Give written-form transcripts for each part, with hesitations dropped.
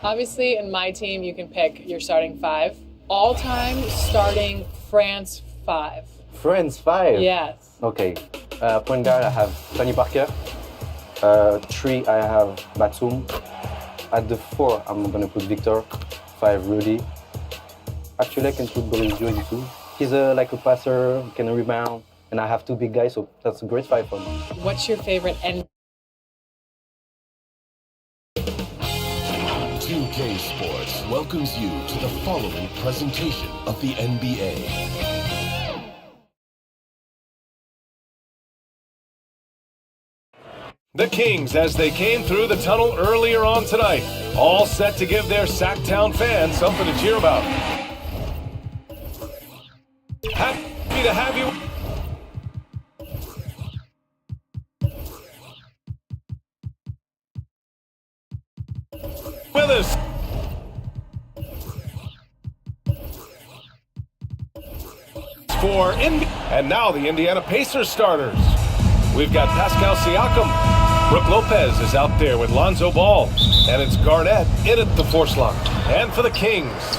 Obviously, in my team, you can pick your starting five. All-time starting France 5. France 5? Yes. Okay. Point guard, I have Tony Parker. 3, I have Batum. At the 4, I'm going to put Victor. 5, Rudy. Actually, I can put Boris Joy too. He's like a passer, can rebound, and I have 2 big guys, so that's a great 5 for me. What's your favorite NBA? 2K Sports welcomes you to the following presentation of the NBA. The Kings, as they came through the tunnel earlier on tonight, all set to give their Sacktown fans something to cheer about. Happy to have you with us. And now the Indiana Pacers starters. We've got Pascal Siakam. Brook Lopez is out there with Lonzo Ball. And it's Garnett in at the 4 slot. And for the Kings,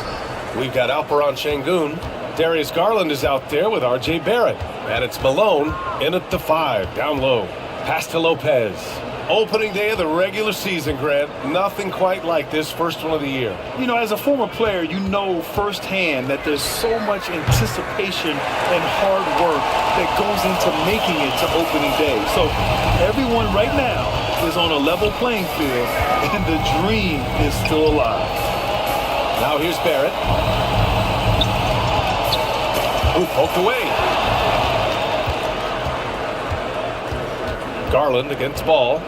we've got Alperen Şengün. Darius Garland is out there with R.J. Barrett. And it's Malone in at the 5, down low. Pass to Lopez. Opening day of the regular season, Grant. Nothing quite like this first one of the year. You know, as a former player, you know firsthand that there's so much anticipation and hard work that goes into making it to opening day. So everyone right now is on a level playing field, and the dream is still alive. Now here's Barrett. Who poked away. Garland against Ball.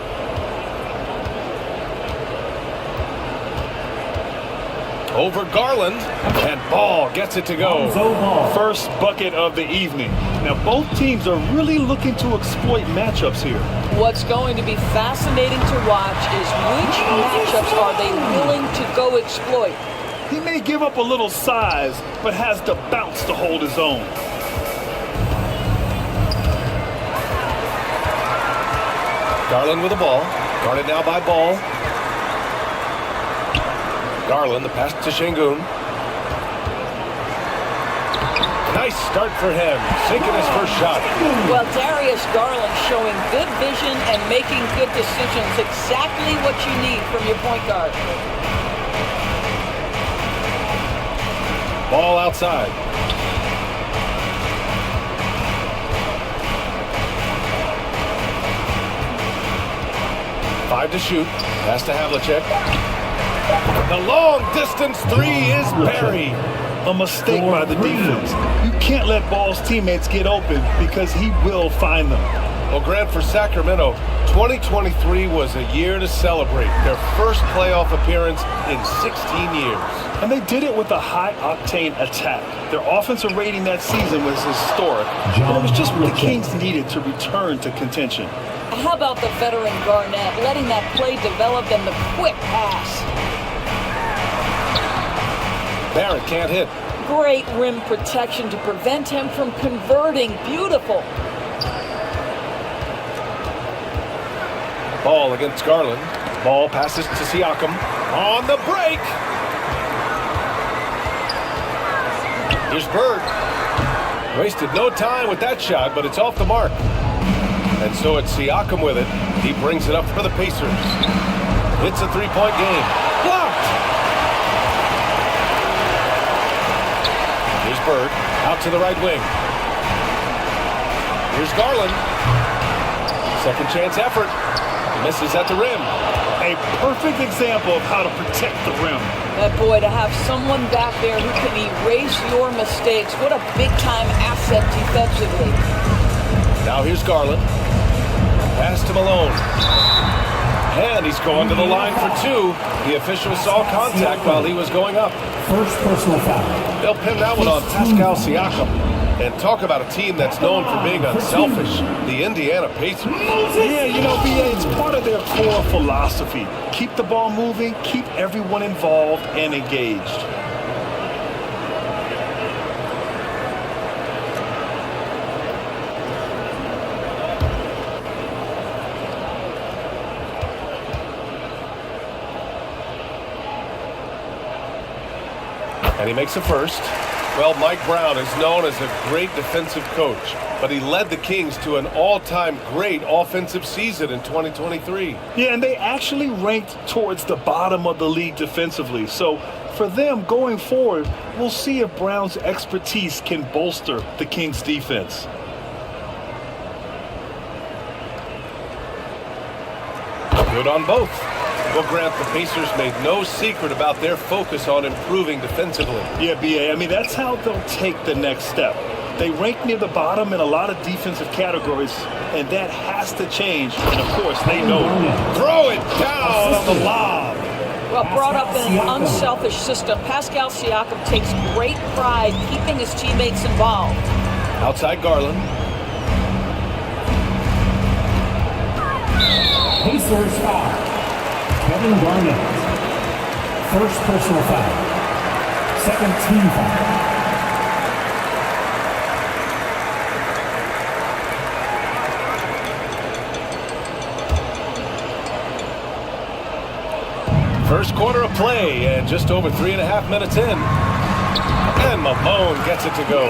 Over Garland, and Ball gets it to go. First bucket of the evening. Now, both teams are really looking to exploit matchups here. What's going to be fascinating to watch is which matchups are they willing to go exploit. He may give up a little size, but has the bounce to hold his own. Garland with the ball. Guarded now by Ball. Garland, the pass to Şengün. Nice start for him, sinking his first shot. Well, Darius Garland showing good vision and making good decisions. Exactly what you need from your point guard. Ball outside. Five to shoot. Pass to Havlicek. The long distance 3 is buried. a mistake by the defense. You can't let Ball's teammates get open because he will find them. Well, Grant, for Sacramento, 2023 was a year to celebrate. Their first playoff appearance in 16 years. And they did it with a high-octane attack. Their offensive rating that season was historic. And it was just what the Kings needed to return to contention. How about the veteran Garnett letting that play develop and the quick pass? Barrett can't hit. Great rim protection to prevent him from converting. Beautiful. Ball against Garland. Ball passes to Siakam. On the break. Here's Bird. Wasted no time with that shot, but it's off the mark. And so it's Siakam with it. He brings it up for the Pacers. It's a three-point game. Blocked! Here's Bird. Out to the right wing. Here's Garland. Second chance effort. Misses at the rim. A perfect example of how to protect the rim. That boy, to have someone back there who can erase your mistakes. What a big-time asset defensively. Now here's Garland. Pass to Malone. And he's going to the line for two. The official saw contact while he was going up. First personal foul. They'll pin that one on Pascal Siakam. And talk about a team that's known for being unselfish, the Indiana Pacers. Yeah, you know, BA, it's part of their core philosophy. Keep the ball moving, keep everyone involved and engaged. And he makes a first. Well, Mike Brown is known as a great defensive coach, but he led the Kings to an all-time great offensive season in 2023. Yeah, and they actually ranked towards the bottom of the league defensively. So for them going forward, we'll see if Brown's expertise can bolster the Kings' defense. Good on both. Well, Grant, the Pacers made no secret about their focus on improving defensively. Yeah, BA, I mean, that's how they'll take the next step. They rank near the bottom in a lot of defensive categories, and that has to change. And, of course, they know it. Throw it down on the lob. Well, brought up in an unselfish system, Pascal Siakam takes great pride keeping his teammates involved. Outside Garland. Pacers foul. Kevin Garnett. First personal foul. Second team foul. First quarter of play and just over 3.5 minutes in. And Malone gets it to go.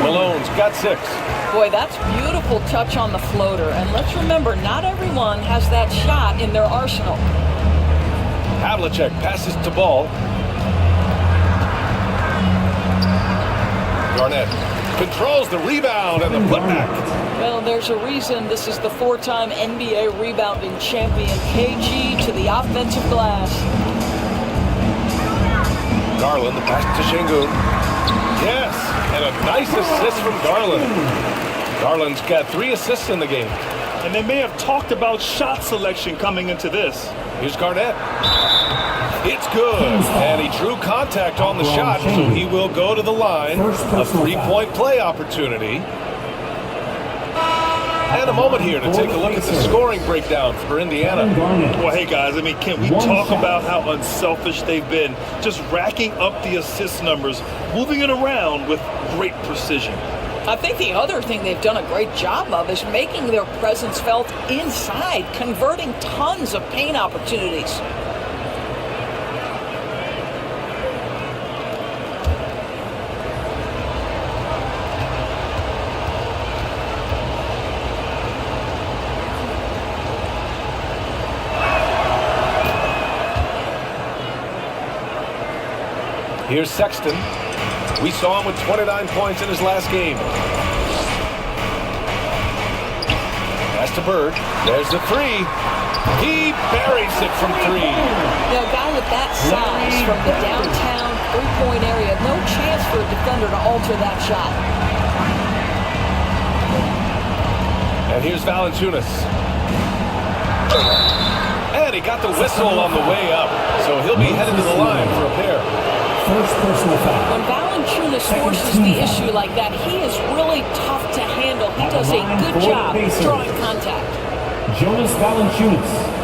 Malone's got 6. Boy, that's beautiful touch on the floater. And let's remember, not everyone has that shot in their arsenal. Havlicek passes to Ball. Garnett controls the rebound and the putback. Well, there's a reason this is the 4-time NBA rebounding champion. KG to the offensive glass. Garland, the pass to Şengün. Yes, and a nice assist from Garland. Garland's got 3 assists in the game. And they may have talked about shot selection coming into this. Here's Garnett. It's good, and he drew contact on the shot, so he will go to the line. A 3-point play opportunity. And a moment here to take a look at the scoring breakdown for Indiana. Well, hey, guys, I mean, can we talk about how unselfish they've been? Just racking up the assist numbers, moving it around with great precision. I think the other thing they've done a great job of is making their presence felt inside, converting tons of paint opportunities. Here's Sexton. We saw him with 29 points in his last game. Pass to Bird. There's the 3. He buries it from 3. You know, a guy with that size from the downtown three-point area. No chance for a defender to alter that shot. And here's Valanciunas. And he got the whistle on the way up. So he'll be headed to the line for a pair. First personal foul. When Valanciunas forces the issue like that, he is really tough to handle. He does a good job drawing contact. Jonas Valanciunas.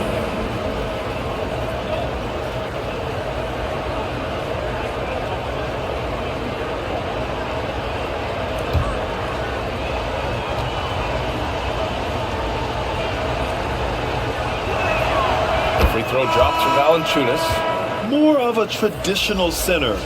Free throw drops for Valanciunas. More of a traditional center.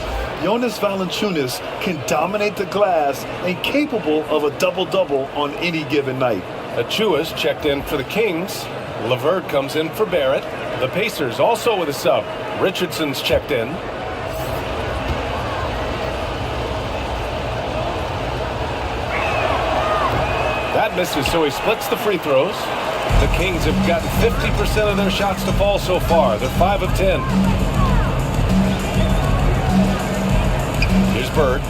Jonas Valanciunas can dominate the glass and capable of a double-double on any given night. Achua's checked in for the Kings. LeVert comes in for Barrett. The Pacers also with a sub. Richardson's checked in. That misses, so he splits the free throws. The Kings have gotten 50% of their shots to fall so far. They're 5 of 10. Here's Bird.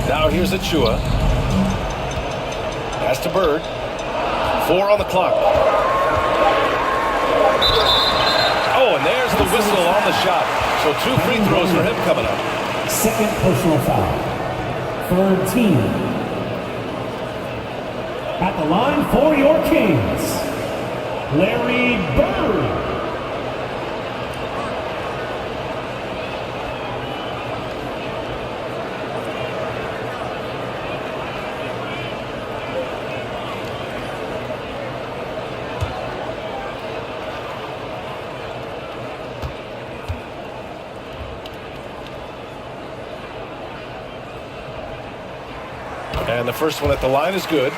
Now here's Achua. Pass to Bird. 4 on the clock. Oh, and there's the whistle on the shot. So 2 free throws for him coming up. Second personal foul. Third team. At the line for your Kings, Larry Bird. And the first one at the line is good.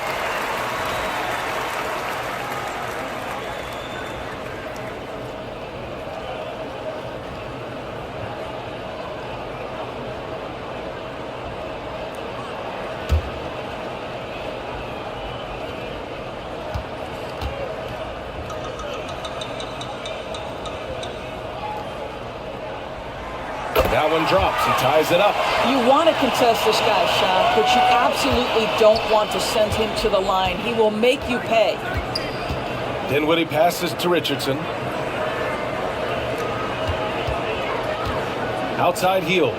That one drops. He ties it up. You want to contest this guy's shot, but you absolutely don't want to send him to the line. He will make you pay. Dinwiddie passes to Richardson. Outside heel.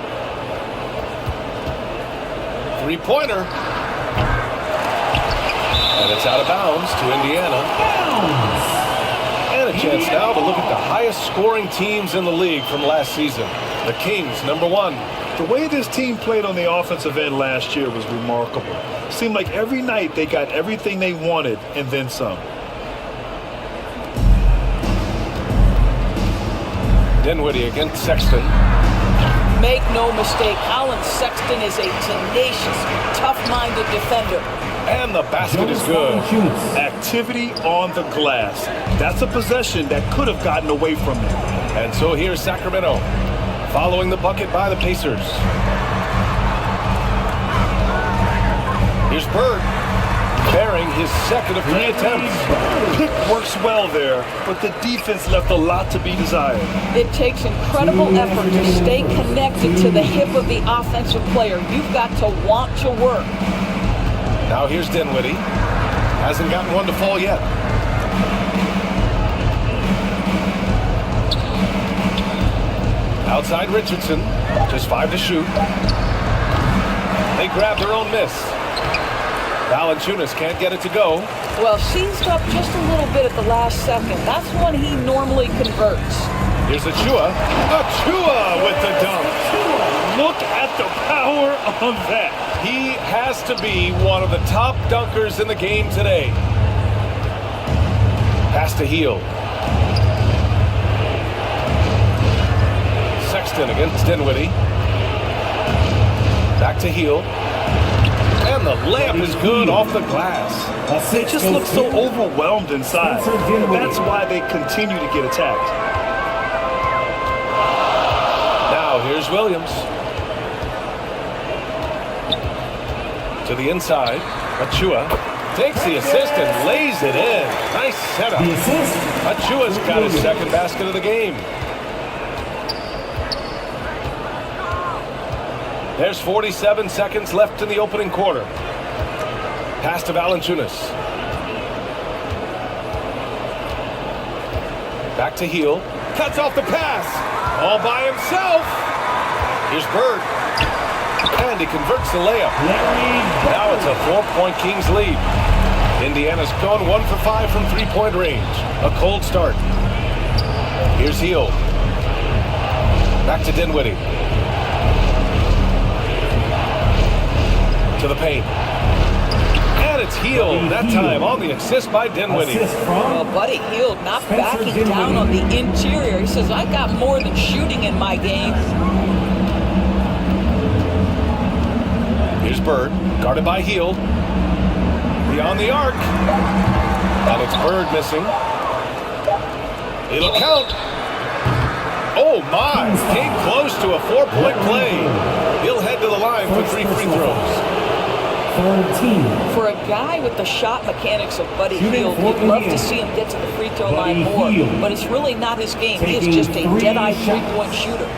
Three-pointer. And it's out of bounds to Indiana. And a chance now to look at the highest scoring teams in the league from last season. The Kings, #1. The way this team played on the offensive end last year was remarkable. Seemed like every night they got everything they wanted and then some. Dinwiddie against Sexton. Make no mistake, Colin Sexton is a tenacious, tough-minded defender. And the basket is good. Activity on the glass. That's a possession that could have gotten away from them. And so here's Sacramento, following the bucket by the Pacers. Here's Bird, bearing his second of 3 attempts. Pick works well there, but the defense left a lot to be desired. It takes incredible effort to stay connected to the hip of the offensive player. You've got to want to work. Now here's Dinwiddie. Hasn't gotten one to fall yet. Outside Richardson. Just 5 to shoot. They grab their own miss. Valanciunas can't get it to go. Well, seized up just a little bit at the last second. That's when he normally converts. Here's Achua. Achua with the dunk. Look at the power of that. He has to be one of the top dunkers in the game today. Pass to Heel. Sexton against Dinwiddie. Back to Heel. And the layup is good off the glass. They just look so overwhelmed inside. That's why they continue to get attacked. Now here's Williams. To the inside. Achua takes the assist and lays it in. Nice setup. Achua's got his second basket of the game. There's 47 seconds left in the opening quarter. Pass to Valanciunas. Back to Heel. Cuts off the pass. All by himself. Here's Bird. And he converts the layup. Now it's a 4-point Kings lead. Indiana's gone 1 for 5 from three-point range. A cold start. Here's Heel. Back to Dinwiddie. To the paint. And it's Heel that time on the assist by Dinwiddie. Well, Buddy Hield not backing down on the interior. He says, I got more than shooting in my game. Here's Bird, guarded by Hield. Beyond the arc. And it's Bird missing. It'll count. Oh my, came close to a 4-point play. He'll head to the line for 3 free throws. 13. For a guy with the shot mechanics of Buddy Hield, you'd love to see him get to the free throw line more, but it's really not his game. He is just a dead-eye three-point shooter.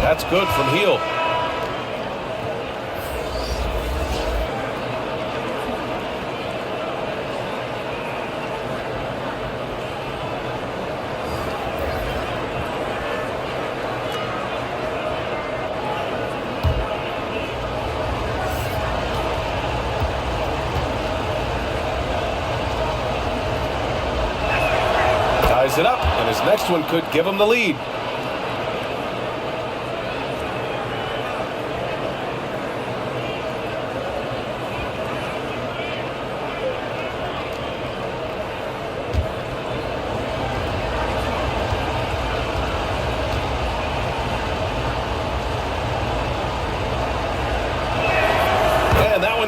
That's good from Heel. Ties it up, and his next one could give him the lead.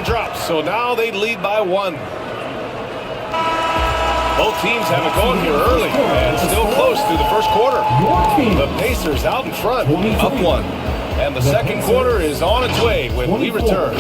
Drops, so now they lead by 1. Both teams have it going here early and still close through the first quarter. The Pacers out in front, up 1. And the second quarter is on its way when we return.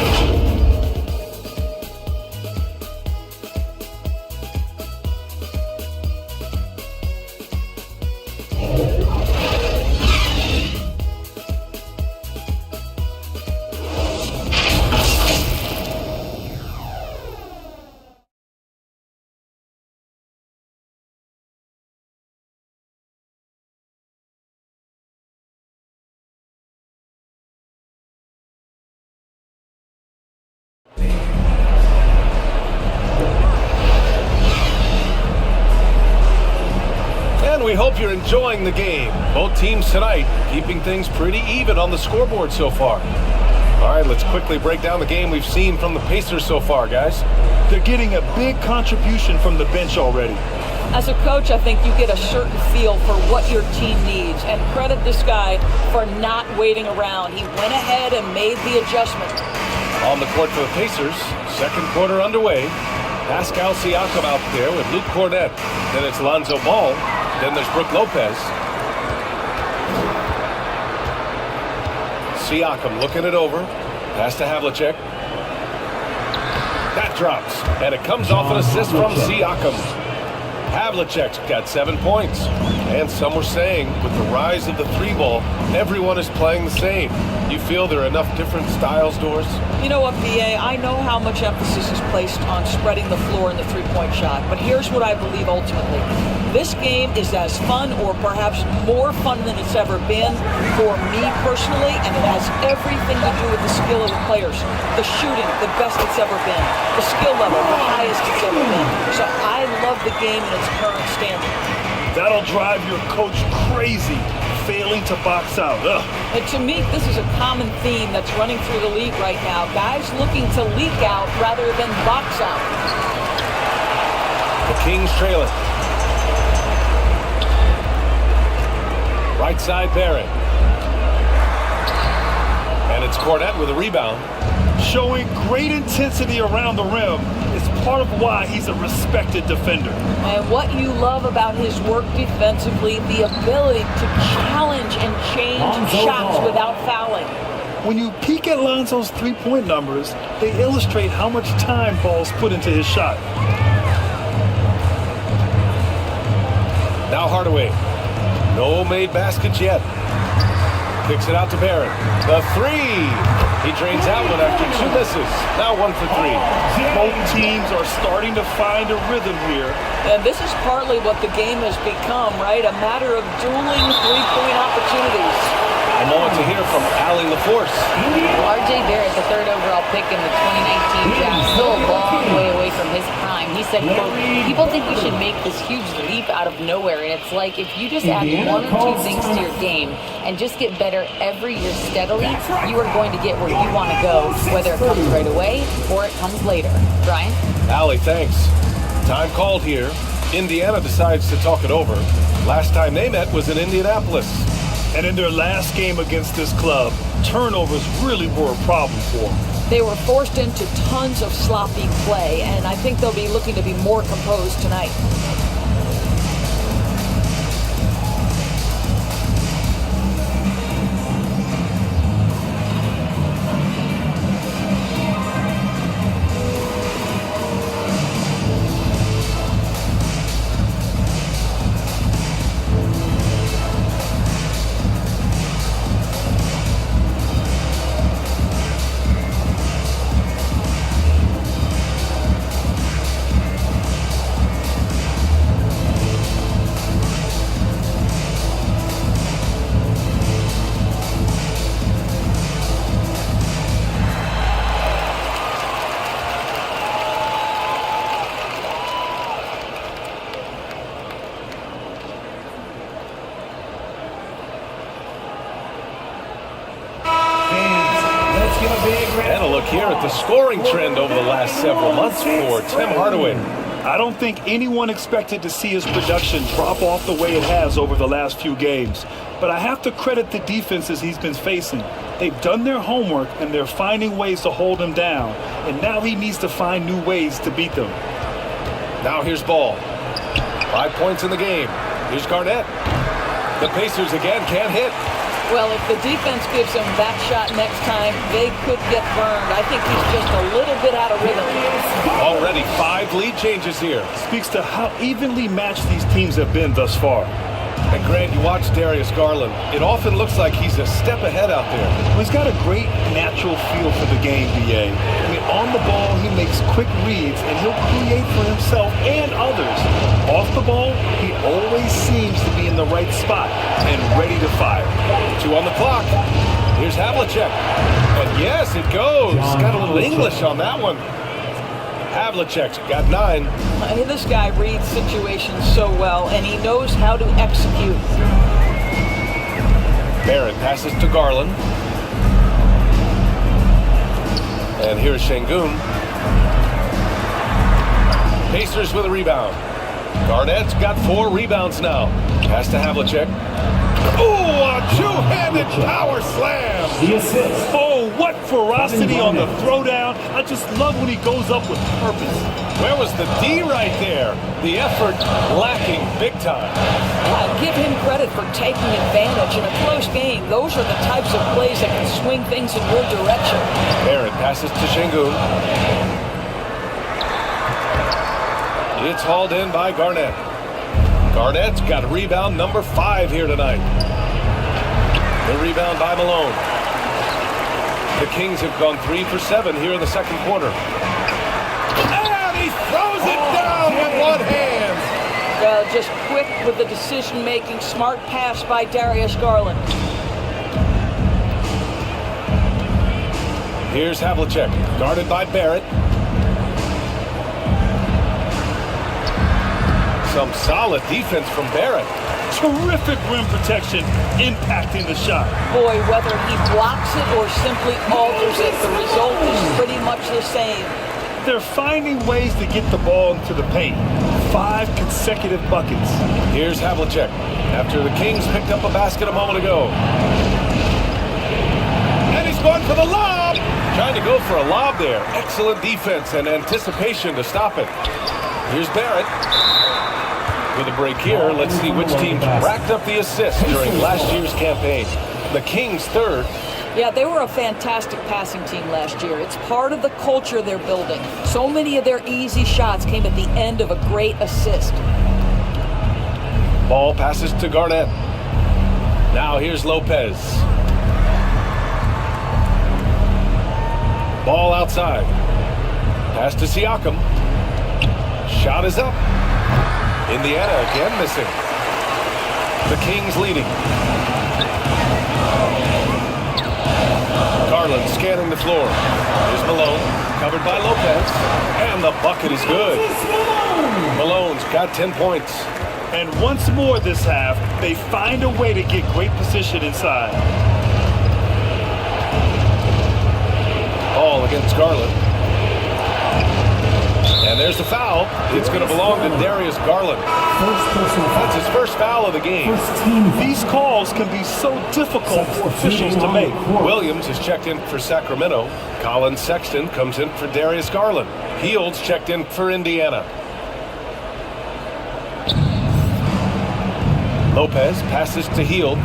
We hope you're enjoying the game. Both teams tonight keeping things pretty even on the scoreboard so far. All right, let's quickly break down the game we've seen from the Pacers so far, guys. They're getting a big contribution from the bench already. As a coach, I think you get a certain feel for what your team needs, and credit this guy for not waiting around. He went ahead and made the adjustment. On the court for the Pacers, second quarter underway. Pascal Siakam out there with Luke Cornett. Then it's Lonzo Ball. Then there's Brook Lopez. Siakam looking it over. Pass to Havlicek. That drops. And it comes off an assist from Siakam. Havlicek's got 7 points. And some were saying, with the rise of the 3-ball, everyone is playing the same. You feel there are enough different styles, Doris? You know what, BA? I know how much emphasis is placed on spreading the floor in the three-point shot, but here's what I believe ultimately. This game is as fun or perhaps more fun than it's ever been for me personally, and it has everything to do with the skill of the players. The shooting, the best it's ever been. The skill level, the highest it's ever been. So I love the game in its current standard. That'll drive your coach crazy, failing to box out. Ugh. And to me, this is a common theme that's running through the league right now. Guys looking to leak out rather than box out. The Kings trail it. Right side Barrett. And it's Cornett with a rebound. Showing great intensity around the rim. It's part of why he's a respected defender. And what you love about his work defensively, the ability to challenge and change shots without fouling. When you peek at Lonzo's three-point numbers, they illustrate how much time Ball's put into his shot. Now Hardaway. No made baskets yet. Kicks it out to Barrett. The three. He drains that one after 2 misses. Now 1 for 3. Both teams are starting to find a rhythm here. And this is partly what the game has become, right? A matter of dueling three-point opportunities. A moment to hear from Allie LaForce. R.J. Barrett, the 3rd overall pick in the 2019 draft, still a long way away from his prime. He said, quote, people think we should make this huge leap out of nowhere. And it's like, if you just add 1 or 2 things to your game and just get better every year steadily, you are going to get where you want to go, whether it comes right away or it comes later. Brian? Allie, thanks. Time called here. Indiana decides to talk it over. Last time they met was in Indianapolis. And in their last game against this club, turnovers really were a problem for them. They were forced into tons of sloppy play, and I think they'll be looking to be more composed tonight. And a look here at the scoring trend over the last several months for Tim Hardaway. I don't think anyone expected to see his production drop off the way it has over the last few games. But I have to credit the defenses he's been facing. They've done their homework, and they're finding ways to hold him down. And now he needs to find new ways to beat them. Now here's Ball. 5 points in the game. Here's Garnett. The Pacers again can't hit. Well, if the defense gives him that shot next time, they could get burned. I think he's just a little bit out of rhythm. Already 5 lead changes here. Speaks to how evenly matched these teams have been thus far. And Grant, you watch Darius Garland. It often looks like he's a step ahead out there. Well, he's got a great natural feel for the game, BA. I mean, on the ball, he makes quick reads, and he'll create for himself and others. Off the ball, he always seems to be in the right spot and ready to fire. 2 on the clock. Here's Havlicek. And yes, it goes. Got a little English on that one. Havlicek's got 9. This guy reads situations so well, and he knows how to execute. Barrett passes to Garland. And here's Şengün. Pacers with a rebound. Garnett's got 4 rebounds now. Pass to Havlicek. Ooh, a two-handed power slam. The assist. Oh, what ferocity on the throwdown. I just love when he goes up with purpose. Where was the D right there? The effort lacking big time. Yeah, give him credit for taking advantage in a close game. Those are the types of plays that can swing things in your direction. Barrett passes to Şengün. It's hauled in by Garnett. Garnett's got rebound number 5 here tonight. The rebound by Malone. The Kings have gone 3 for 7 here in the second quarter. And he throws it down with one hand. Just quick with the decision-making, smart pass by Darius Garland. Here's Havlicek, guarded by Barrett. Some solid defense from Barrett. Terrific rim protection, impacting the shot. Boy, whether he blocks it or simply alters it, the result is pretty much the same. They're finding ways to get the ball into the paint. 5 consecutive buckets. Here's Havlicek, after the Kings picked up a basket a moment ago. And he's going for the lob. Trying to go for a lob there. Excellent defense and anticipation to stop it. Here's Barrett. With a break here, let's see which team racked up the assists during last year's campaign. The Kings third. Yeah, they were a fantastic passing team last year. It's part of the culture they're building. So many of their easy shots came at the end of a great assist. Ball passes to Garnett. Now here's Lopez. Ball outside. Pass to Siakam. Shot is up. Indiana again missing. The Kings leading. Garland scanning the floor. Here's Malone, covered by Lopez. And the bucket is good. Malone's got 10 points. And once more this half, they find a way to get great position inside. Ball against Garland. And there's the foul. It's going to belong to Darius Garland. That's his first foul of the game. These calls can be so difficult for officials to make. Williams is checked in for Sacramento. Colin Sexton comes in for Darius Garland. Heald's checked in for Indiana. Lopez passes to Heald.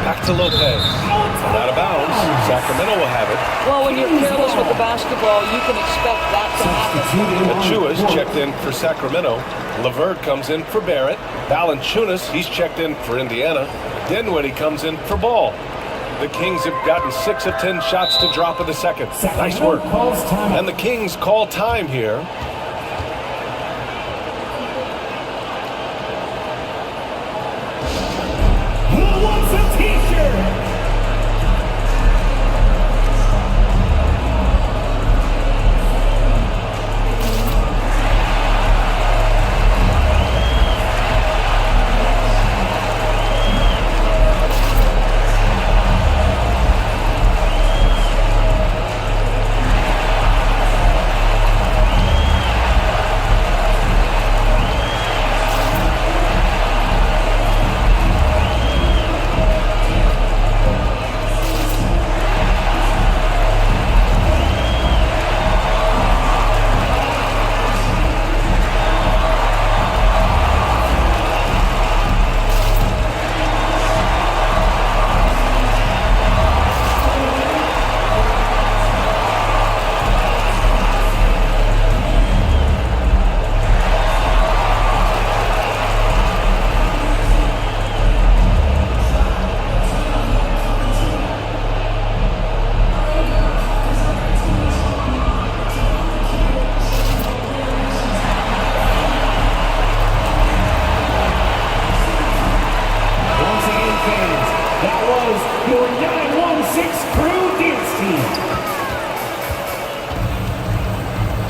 Back to Lopez. Out of bounds. Sacramento will have it. Well, when you're careless with the basketball, you can expect that to happen. Achua's checked in for Sacramento. LeVert comes in for Barrett. Valanciunas, he's checked in for Indiana. Dinwiddie comes in for Ball. The Kings have gotten 6 of 10 shots to drop in the second. Nice work. And the Kings call time here. Who wants a t-shirt?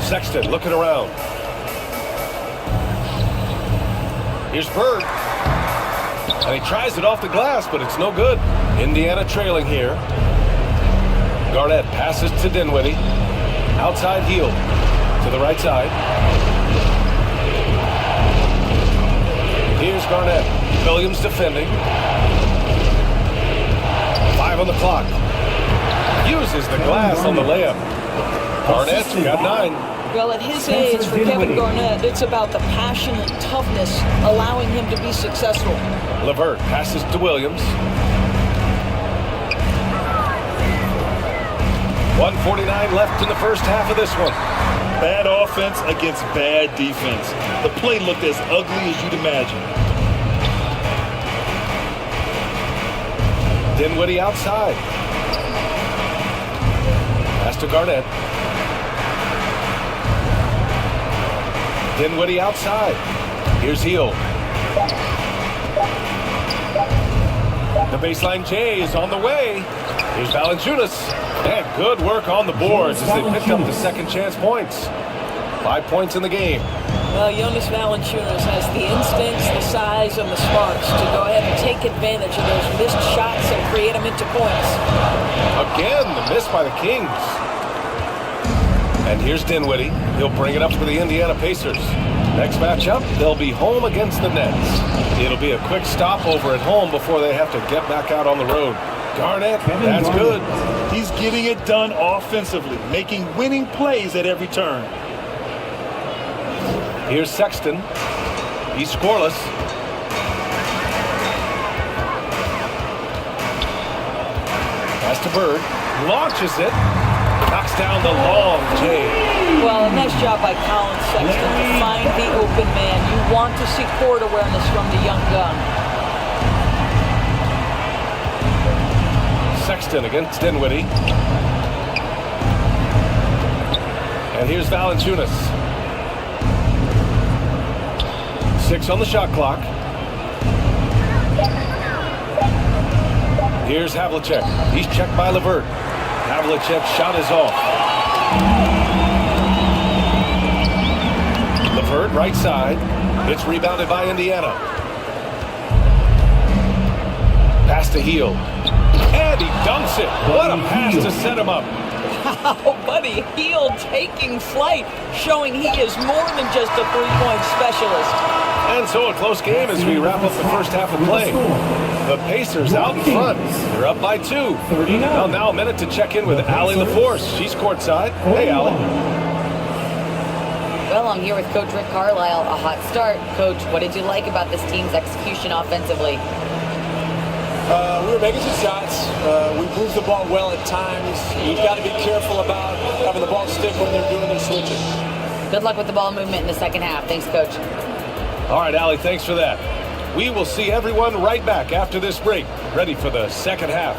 Sexton looking around. Here's Bird. And he tries it off the glass, but it's no good. Indiana trailing here. Garnett passes to Dinwiddie. Outside Heald to the right side. Here's Garnett. Williams defending. 5 on the clock. Uses the glass on the layup. Garnett's got 9. Well, at his age, for Kevin Garnett, it's about the passion and toughness allowing him to be successful. LeVert passes to Williams. 1:49 left in the first half of this one. Bad offense against bad defense. The play looked as ugly as you'd imagine. Dinwiddie outside. Pass to Garnett. Dinwiddie outside. Here's Heald. The baseline J is on the way. Here's Valanciunas. And good work on the boards as they picked up the second chance points. 5 points in the game. Well, Jonas Valanciunas has the instincts, the size, and the smarts to go ahead and take advantage of those missed shots and create them into points. Again, the miss by the Kings. And here's Dinwiddie. He'll bring it up for the Indiana Pacers. Next matchup, they'll be home against the Nets. It'll be a quick stop over at home before they have to get back out on the road. Garnett, that's good. He's getting it done offensively, making winning plays at every turn. Here's Sexton. He's scoreless. Pass to Bird. Launches it. Knocks down the long J. Well, a nice job by Colin Sexton to find the open man. You want to see court awareness from the young gun. Sexton against Dinwiddie. And here's Valanciunas. 6 on the shot clock. Here's Havlicek. He's checked by LeVert. Havlicek's shot is off. LeVert, right side. It's rebounded by Indiana. Pass to Hield. And he dunks it. What a pass to set him up. Wow, Buddy Hield taking flight, showing he is more than just a three-point specialist. And so a close game as we wrap up the first half of play. The Pacers out in front. They're up by 2. Well, now a minute to check in with Allie LaForce. She's courtside. Hey, Allie. Well, I'm here with Coach Rick Carlisle. A hot start. Coach, what did you like about this team's execution offensively? We were making some shots. We moved the ball well at times. You've got to be careful about having the ball stick when they're doing their switching. Good luck with the ball movement in the second half. Thanks, Coach. All right, Allie, thanks for that. We will see everyone right back after this break, ready for the second half.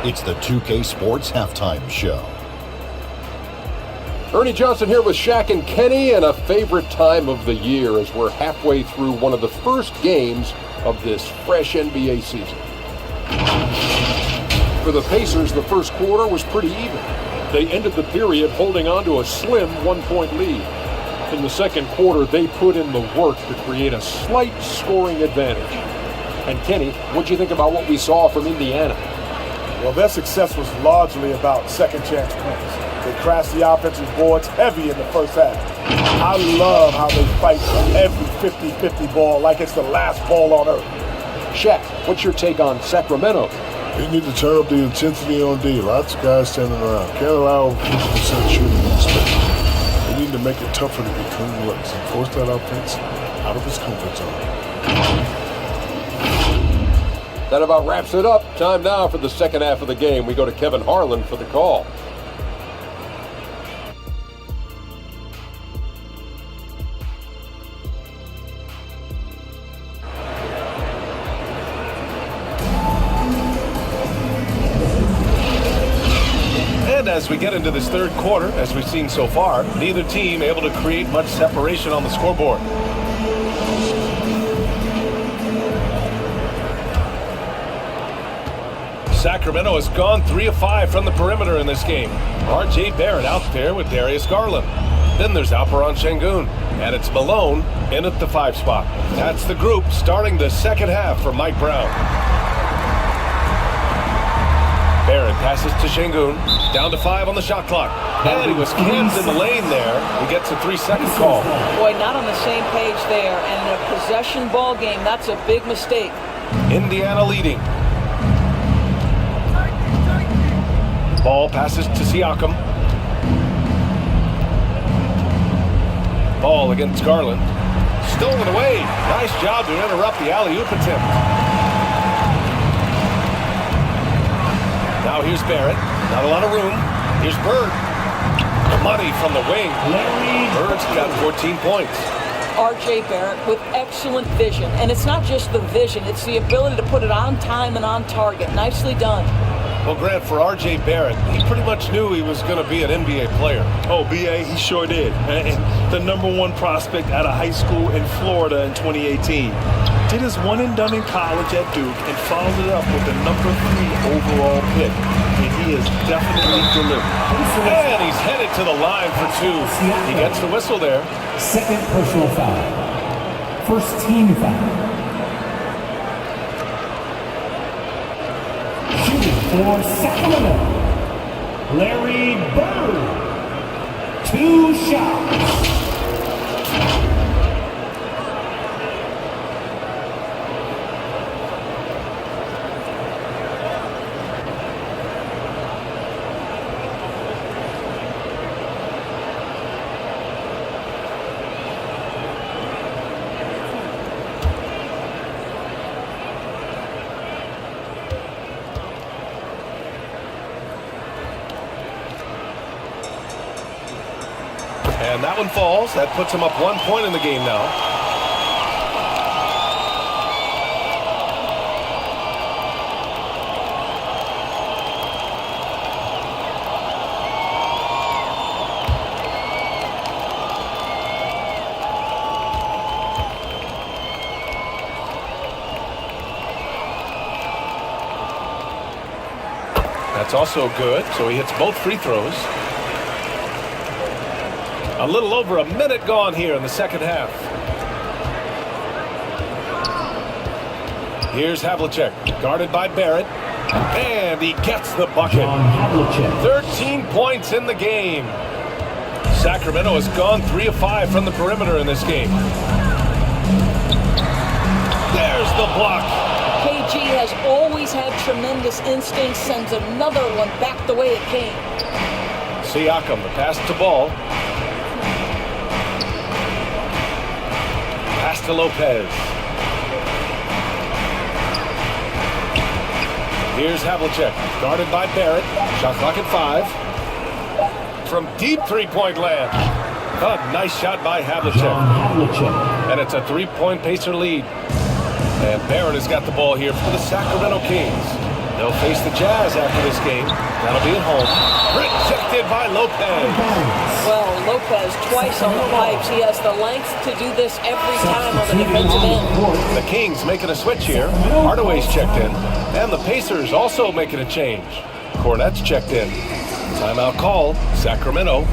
It's the 2K Sports Halftime Show. Ernie Johnson here with Shaq and Kenny, and a favorite time of the year as we're halfway through one of the first games of this fresh NBA season. For the Pacers, the first quarter was pretty even. They ended the period holding on to a slim 1-point lead. In the second quarter, they put in the work to create a slight scoring advantage. And Kenny, what'd you think about what we saw from Indiana? Well, their success was largely about second chance points. They crashed the offensive boards heavy in the first half. I love how they fight for every 50-50 ball like it's the last ball on earth. Shaq, what's your take on Sacramento? They need to turn up the intensity on D. Lots of guys standing around. Can't allow 50% shooting in the space. They need to make it tougher to get clean looks and force that offense out of his comfort zone. That about wraps it up. Time now for the second half of the game. We go to Kevin Harlan for the call. And as we get into this third quarter, as we've seen so far, neither team able to create much separation on the scoreboard. Sacramento has gone 3 of 5 from the perimeter in this game. R.J. Barrett out there with Darius Garland. Then there's Alperen Şengün, and it's Malone in at the 5 spot. That's the group starting the second half for Mike Brown. Barrett passes to Şengün, down to 5 on the shot clock. And he was canned in the lane there. He gets a 3-second call. Boy, not on the same page there. And in a possession ball game, that's a big mistake. Indiana leading. Ball passes to Siakam. Ball against Garland. Stolen away. Nice job to interrupt the alley-oop attempt. Now here's Barrett. Not a lot of room. Here's Bird. Money from the wing. Bird's got 14 points. R.J. Barrett with excellent vision. And it's not just the vision, it's the ability to put it on time and on target. Nicely done. Well, Grant, for R.J. Barrett, he pretty much knew he was going to be an NBA player. Oh, B.A., he sure did. And the #1 prospect out of high school in Florida in 2018. Did his one and done in college at Duke and followed it up with the #3 overall pick. And he is definitely delivered. And he's headed to the line for 2. He gets the whistle there. Second personal foul. First team foul. Shooting for Sacramento, Larry Bird. 2 shots. And that one falls. That puts him up 1 point in the game now. That's also good, so he hits both free throws. A little over a minute gone here in the second half. Here's Havlicek, guarded by Barrett, and he gets the bucket. 13 points in the game. Sacramento has gone 3 of 5 from the perimeter in this game. There's the block. KG has always had tremendous instincts, sends another one back the way it came. Siakam, the pass to Ball. Pass to Lopez. Here's Havlicek, guarded by Barrett. Shot clock at 5. From deep three-point land. A nice shot by Havlicek. And it's a 3-point Pacer lead. And Barrett has got the ball here for the Sacramento Kings. They'll face the Jazz after this game. That'll be at home. Rejected by Lopez. Well, Lopez twice on the pipes. He has the length to do this every time on the defensive end. The Kings making a switch here. Hardaway's checked in. And the Pacers also making a change. Cornette's checked in. Timeout called. Sacramento.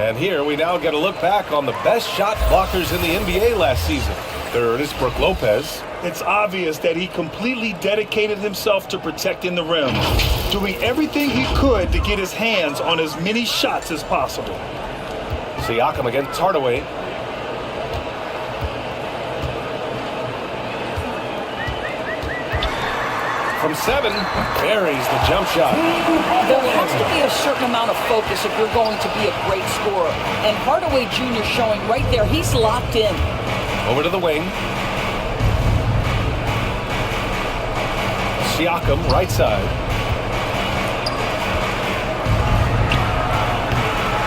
And here we now get a look back on the best shot blockers in the NBA last season. Third is Brook Lopez. It's obvious that he completely dedicated himself to protecting the rim, doing everything he could to get his hands on as many shots as possible. Siakam against Hardaway. From 7, buries the jump shot. There has to be a certain amount of focus if you're going to be a great scorer. And Hardaway Jr. showing right there, he's locked in. Over to the wing. Siakam, right side.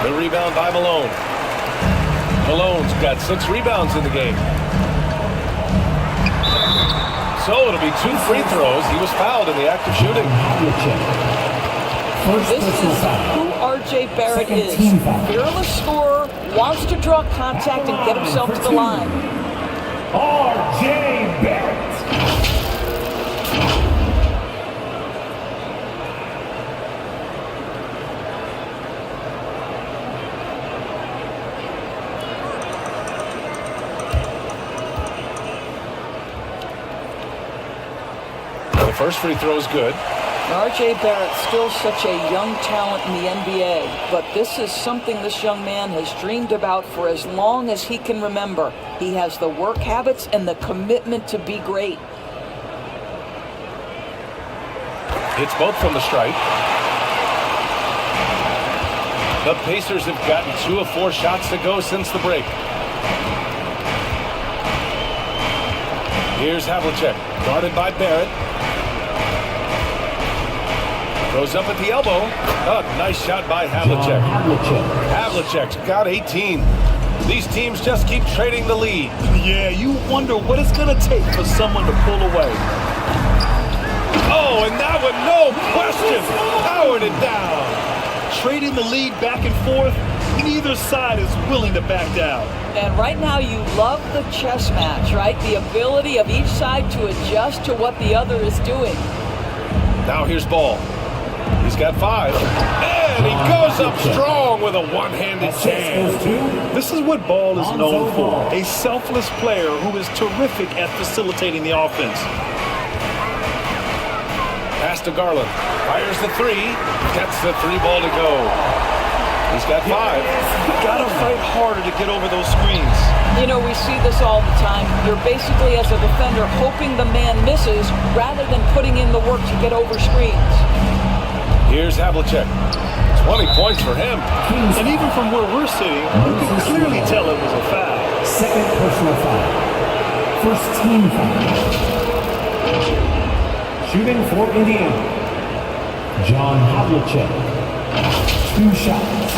The rebound by Malone. Malone's got 6 rebounds in the game. So it'll be 2 free throws. He was fouled in the act of shooting. This is who R.J. Barrett is. Fearless scorer, wants to draw contact and get himself to the line. R.J. Barrett. The first free throw is good. R.J. Barrett, still such a young talent in the NBA, but this is something this young man has dreamed about for as long as he can remember. He has the work habits and the commitment to be great. Hits both from the stripe. The Pacers have gotten 2 of 4 shots to go since the break. Here's Havlicek, guarded by Barrett. Goes up at the elbow. Oh, nice shot by Havlicek. Havlicek's got 18. These teams just keep trading the lead. Yeah, you wonder what it's going to take for someone to pull away. Oh, and that one, no question, powered it down. Trading the lead back and forth, neither side is willing to back down. And right now you love the chess match, right? The ability of each side to adjust to what the other is doing. Now here's Ball. He's got 5. And he goes up strong with a one-handed jam. This is what Ball is known for. A selfless player who is terrific at facilitating the offense. Pass to Garland. Fires the 3. Gets the 3 ball to go. He's got 5. Gotta fight harder to get over those screens. You know, we see this all the time. You're basically, as a defender, hoping the man misses rather than putting in the work to get over screens. Here's Havlicek. 20 points for him. And even from where we're sitting, you can clearly tell it was a foul. Second personal foul. First team foul. Shooting for Indiana, John Havlicek. 2 shots.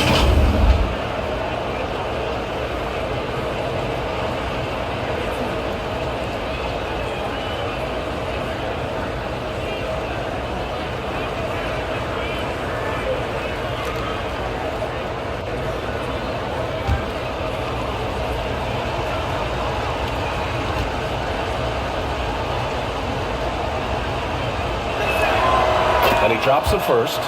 And he drops it first.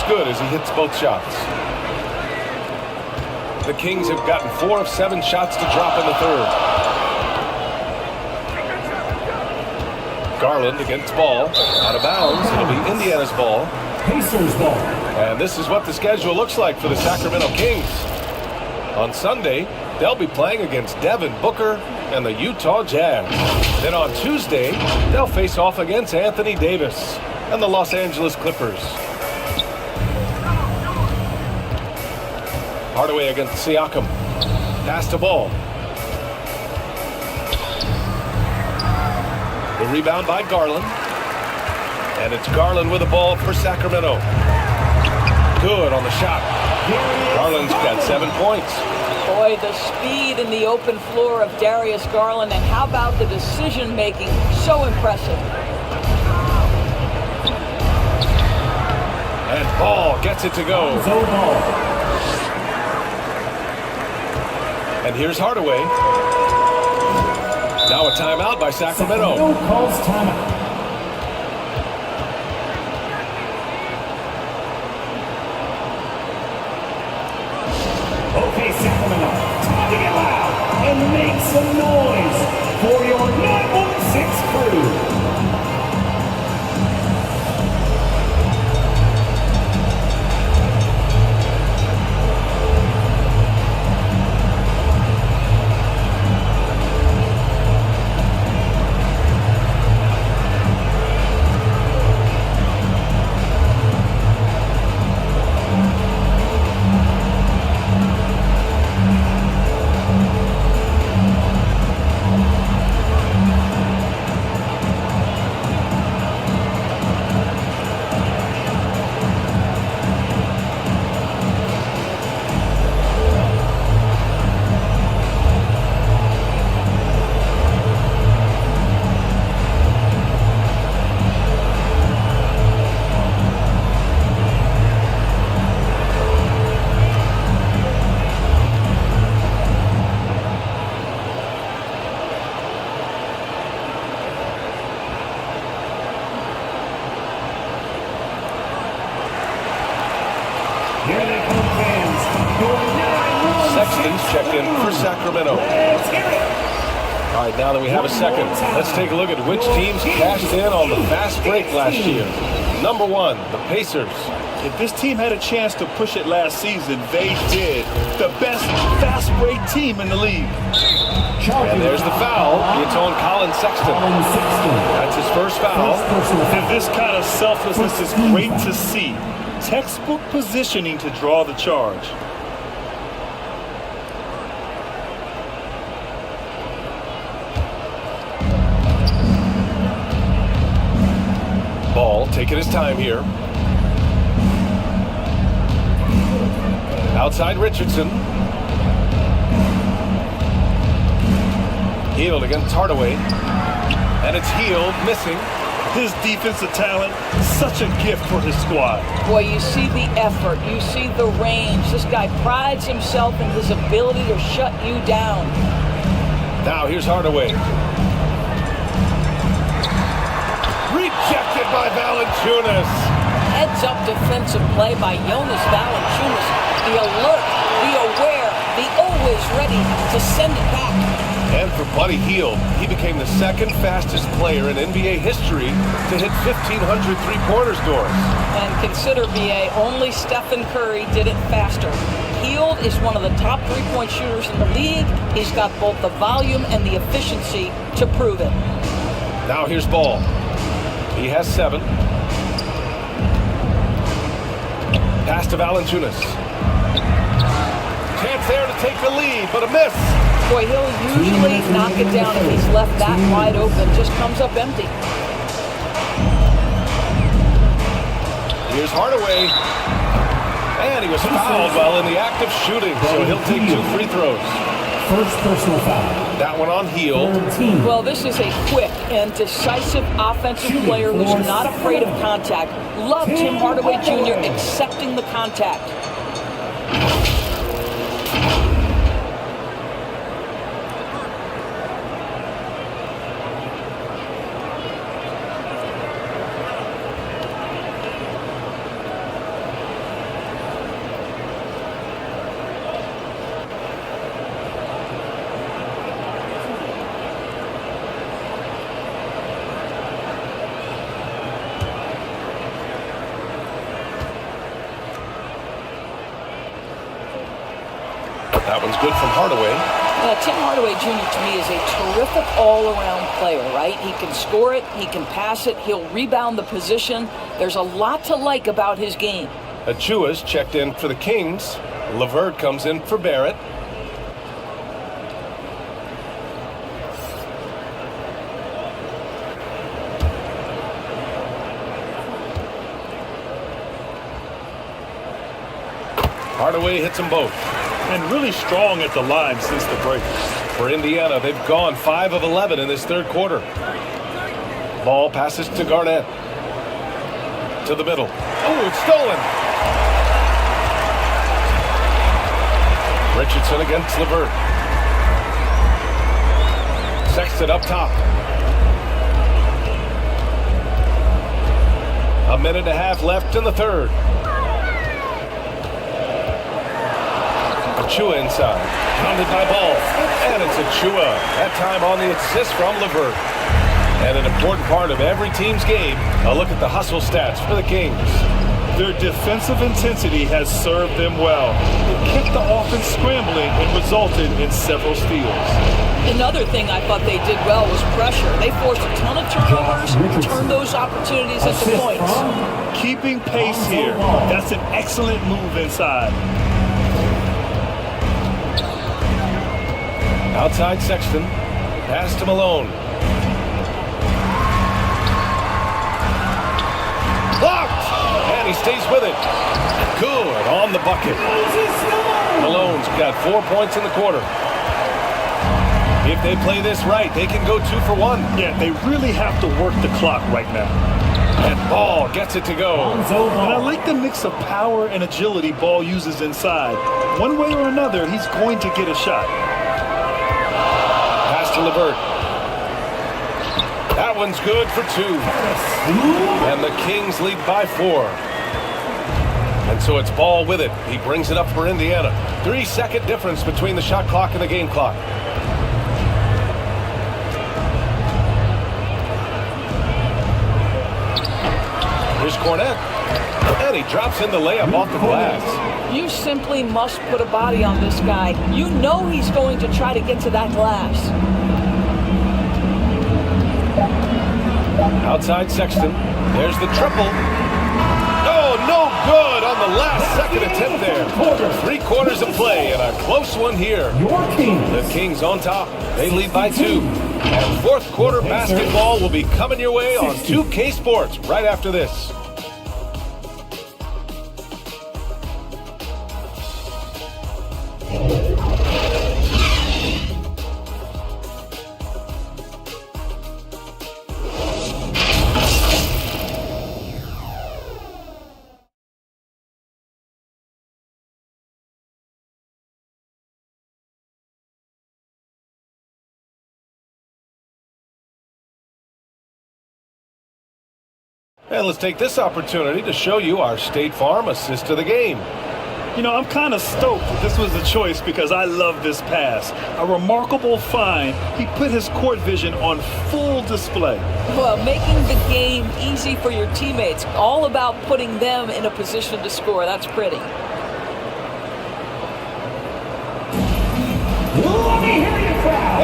Good as he hits both shots. The Kings have gotten 4 of 7 shots to drop in the third. Garland against Ball. Out of bounds. It'll be Indiana's ball. Pacers ball. And this is what the schedule looks like for the Sacramento Kings. On Sunday, they'll be playing against Devin Booker and the Utah Jazz. Then on Tuesday, they'll face off against Anthony Davis and the Los Angeles Clippers. Hardaway against Siakam. Pass to Ball. The rebound by Garland. And it's Garland with the ball for Sacramento. Good on the shot. Garland's got 7 points. Boy, the speed in the open floor of Darius Garland, and how about the decision-making? So impressive. And Ball gets it to go. And here's Hardaway. Now a timeout by Sacramento. No calls timeout. Okay, Sacramento, time to get loud and make some noise for your 916 crew. Checked in for Sacramento. All right, now that we have a second, let's take a look at which teams cashed in on the fast break last year. Number 1, the Pacers. If this team had a chance to push it last season, they did. The best fast break team in the league. And there's the foul. It's on Colin Sexton. That's his first foul. And this kind of selflessness is great to see. Textbook positioning to draw the charge. Ball taking his time here. Outside Richardson. Healed against Hardaway. And it's Healed, missing. His defensive talent, such a gift for his squad. Boy, you see the effort, you see the range. This guy prides himself in his ability to shut you down. Now here's Hardaway. Rejected by Valanciunas. Heads up defensive play by Jonas Valanciunas. The alert, the aware, the always ready to send it back. And for Buddy Hield, he became the second fastest player in NBA history to hit 1,500 three-pointers doors. And consider, BA, only Stephen Curry did it faster. Hield is one of the top three-point shooters in the league. He's got both the volume and the efficiency to prove it. Now here's Ball. He has 7. Pass to Valanciunas. Chance there to take the lead, but a miss. Boy, he'll usually knock it down if he's left that wide open. Just comes up empty. Here's Hardaway. And he was fouled while in the act of shooting, so he'll take 2 free throws. First personal foul. That one on Hield. Well, this is a quick and decisive offensive player who's not afraid of contact. Love Tim Hardaway Jr. accepting the contact. That one's good from Hardaway. Tim Hardaway Jr. to me is a terrific all-around player, right? He can score it, he can pass it, he'll rebound the position. There's a lot to like about his game. Achua's checked in for the Kings. LeVert comes in for Barrett. Hardaway hits them both. And really strong at the line since the break. For Indiana, they've gone 5 of 11 in this third quarter. Ball passes to Garnett. To the middle. Oh, it's stolen. Richardson against LeVert. Sexton up top. A minute and a half left in the third. Achua inside. Pounded by Ball. And it's Achua. That time on the assist from LeVert. And an important part of every team's game, a look at the hustle stats for the Kings. Their defensive intensity has served them well. It kept the offense scrambling and resulted in several steals. Another thing I thought they did well was pressure. They forced a ton of turnovers, turned those opportunities into points. Keeping pace here. That's an excellent move inside. Outside Sexton. Pass to Malone. Blocked! And he stays with it. Good on the bucket. Malone's got 4 points in the quarter. If they play this right, they can go 2 for 1. Yeah, they really have to work the clock right now. And Ball gets it to go. And I like the mix of power and agility Ball uses inside. One way or another, he's going to get a shot. Pass to LeVert. That one's good for 2. And the Kings lead by 4. And so it's Ball with it. He brings it up for Indiana. 3-second difference between the shot clock and the game clock. Here's Cornette. And he drops in the layup off the glass. You simply must put a body on this guy. You know he's going to try to get to that glass. Outside Sexton. There's the triple. Oh, no good on the last second attempt there. 3 quarters of play and a close one here. The Kings on top. They lead by 2. And fourth quarter basketball will be coming your way on 2K Sports right after this. And let's take this opportunity to show you our State Farm assist of the game. You know, I'm kind of stoked that this was the choice because I love this pass. A remarkable find. He put his court vision on full display. Well, making the game easy for your teammates. All about putting them in a position to score. That's pretty.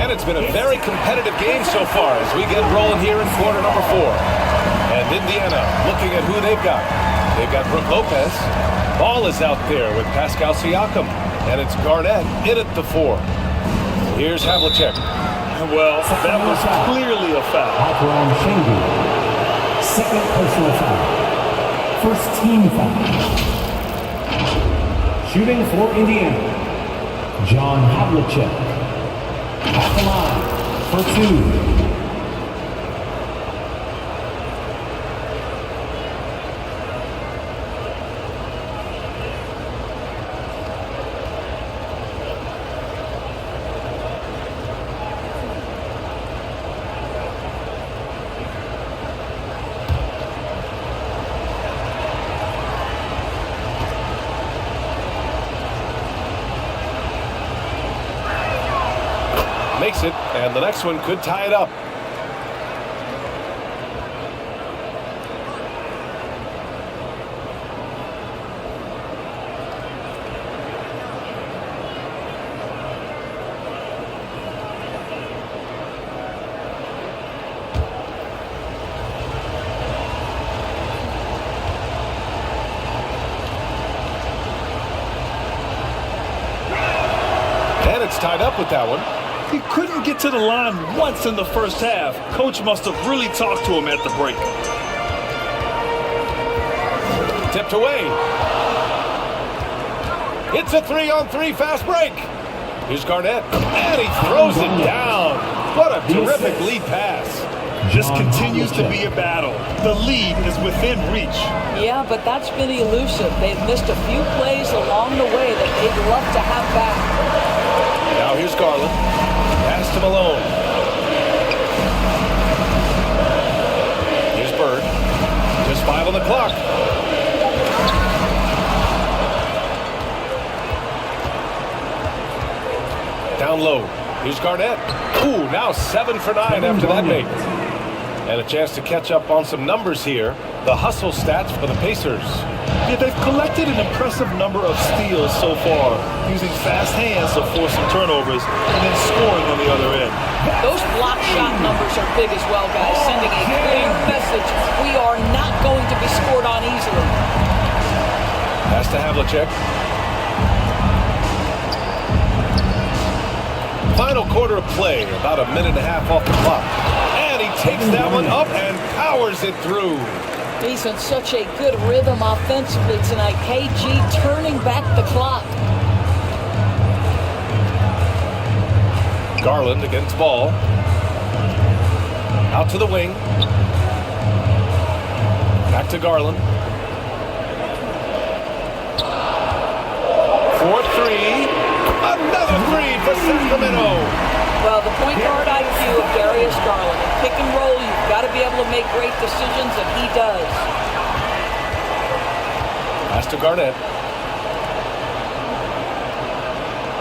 And it's been a very competitive game so far as we get rolling here in quarter number 4. And Indiana looking at who they've got. They've got Brook Lopez. Ball is out there with Pascal Siakam. And it's Garnett in at the 4. Here's Havlicek. Well, that was clearly a foul. Second personal foul. First team foul. Shooting for Indiana, John Havlicek. At the line for 2. Makes it, and the next one could tie it up. And it's tied up with that one. He couldn't get to the line once in the first half. Coach must have really talked to him at the break. Tipped away. It's a 3-on-3 fast break. Here's Garnett, and he throws it down. What a terrific lead pass. Just continues to be a battle. The lead is within reach. Yeah, but that's been elusive. They've missed a few plays along the way that they'd love to have back. Now here's Garland. Pass to Malone. Here's Bird. Just 5 on the clock. Down low. Here's Garnett. Ooh, now 7 for 9 after that make. And a chance to catch up on some numbers here. The hustle stats for the Pacers. Yeah, they've collected an impressive number of steals so far, using fast hands to force some turnovers and then scoring on the other end. Those block shot numbers are big as well, guys, sending a clear message. We are not going to be scored on easily. Pass to Havlicek. Final quarter of play, about a minute and a half off the clock. And he takes that one up and powers it through. He's in such a good rhythm offensively tonight. KG turning back the clock. Garland against ball. Out to the wing. Back to Garland. 4-3. Another 3 for Sacramento. Well, the point guard IQ of Darius Garland. In pick and roll, you've got to be able to make great decisions, and he does. Pass to Garnett.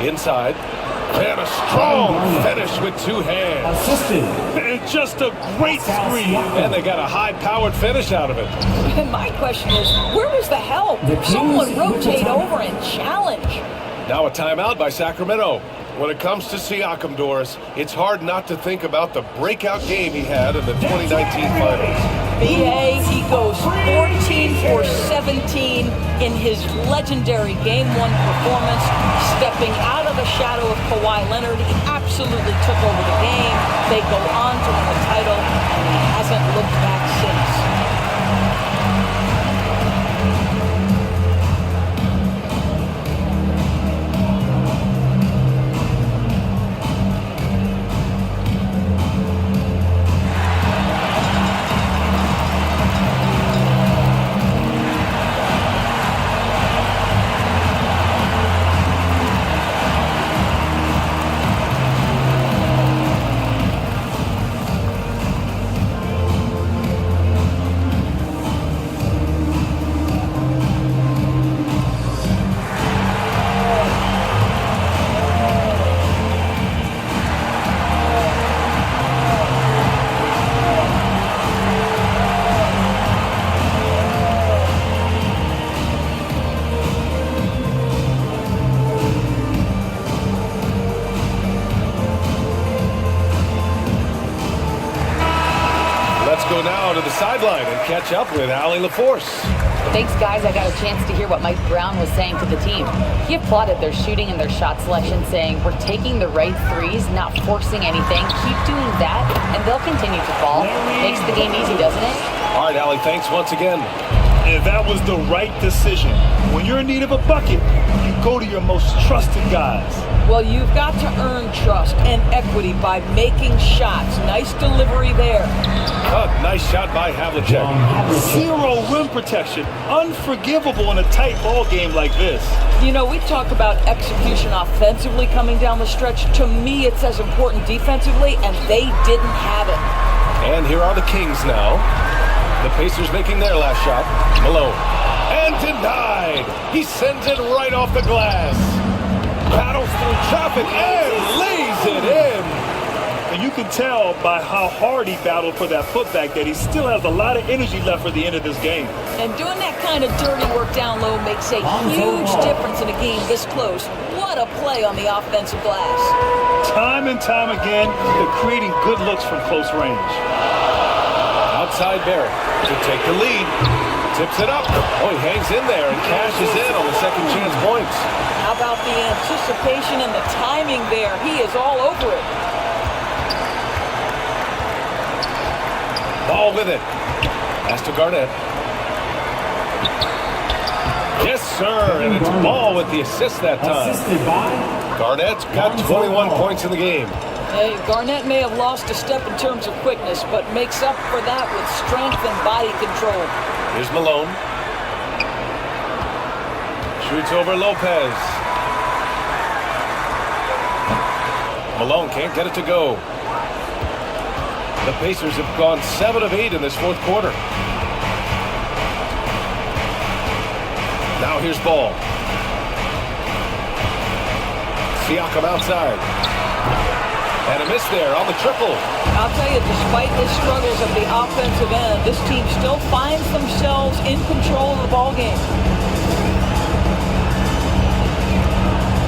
Inside. And a strong finish with two hands. Assisted. And just a great screen. And they got a high-powered finish out of it. And my question is, where was the help? Someone rotate over and challenge. Now a timeout by Sacramento. When it comes to Siakam, Doris, it's hard not to think about the breakout game he had in the 2019 finals. BA, he goes 14 for 17 in his legendary Game 1 performance, stepping out of the shadow of Kawhi Leonard. He absolutely took over the game. They go on to win the title, and he hasn't looked back since. Go now to the sideline and catch up with Allie LaForce. Thanks, guys. I got a chance to hear what Mike Brown was saying to the team. He applauded their shooting and their shot selection, saying, "We're taking the right threes, not forcing anything. Keep doing that, and they'll continue to fall." Makes the game easy, doesn't it? All right, Allie, thanks once again. And that was the right decision. When you're in need of a bucket, you go to your most trusted guys. Well, you've got to earn trust and equity by making shots. Nice delivery there. Nice shot by Havlicek. Zero rim protection. Unforgivable in a tight ball game like this. You know, we talk about execution offensively coming down the stretch. To me, it's as important defensively, and they didn't have it. And here are the Kings now. The Pacers making their last shot. Malone. And denied. He sends it right off the glass. Battles through traffic and lays it in. And you can tell by how hard he battled for that putback that he still has a lot of energy left for the end of this game. And doing that kind of dirty work down low makes a huge difference in a game this close. What a play on the offensive glass. Time and time again, they're creating good looks from close range. Outside Barrett to take the lead. Tips it up. Oh, he hangs in there and cashes in on the second chance points. How about the anticipation and the timing there? He is all over it. Ball with it. Pass to Garnett. Yes, sir. And it's Ball with the assist that time. Garnett's got 21 points in the game. Hey, Garnett may have lost a step in terms of quickness, but makes up for that with strength and body control. Here's Malone. Shoots over Lopez. Malone can't get it to go. The Pacers have gone 7 of 8 in this fourth quarter. Now here's Ball. Siakam outside. And a miss there on the triple. I'll tell you, despite his struggles at the offensive end, this team still finds themselves in control of the ball game.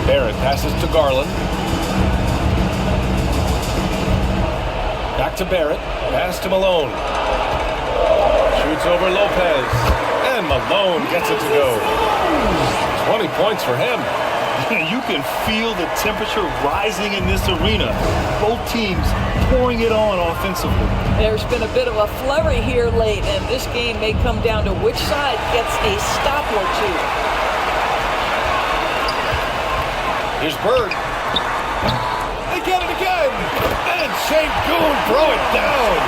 Barrett passes to Garland. Back to Barrett. Pass to Malone. Shoots over Lopez. And Malone gets it to go. 20 points for him. You can feel the temperature rising in this arena. Both teams pouring it on offensively. There's been a bit of a flurry here late, and this game may come down to which side gets a stop or two. Here's Bird. They get it again. And Şengün throw it down.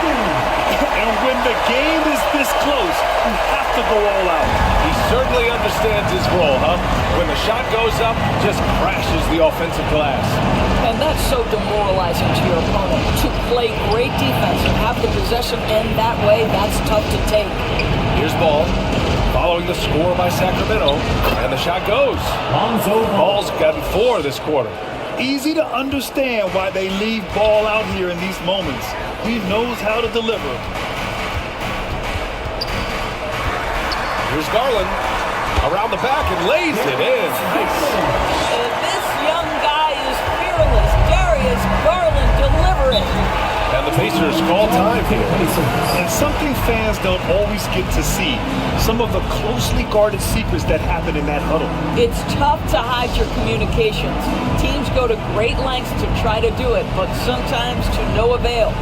And when the game is this close, you have to go all out. He certainly understands his role, huh? When the shot goes up, just crashes the offensive glass. And that's so demoralizing to your opponent. To play great defense and have the possession end that way, that's tough to take. Here's Ball. Following the score by Sacramento. And the shot goes. Ball's gotten 4 this quarter. easy to understand why they leave Ball out here in these moments. He knows how to deliver. Here's Garland. Around the back and lays it in. Nice. This young guy is fearless. Darius Garland delivering. And the Pacers call time here. And something fans don't always get to see. Some of the closely guarded secrets that happen in that huddle. It's tough to hide your communications. Teams go to great lengths to try to do it, but sometimes to no avail.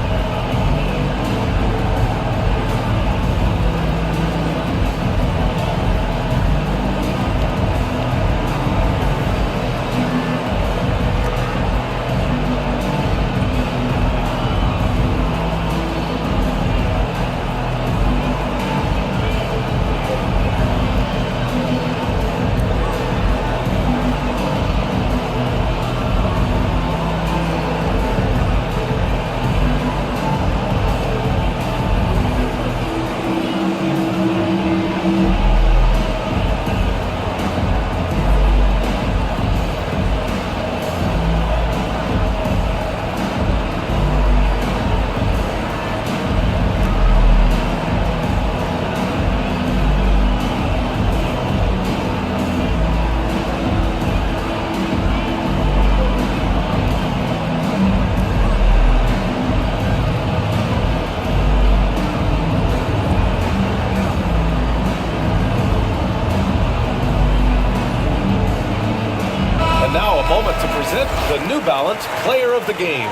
The New Balance Player of the Game.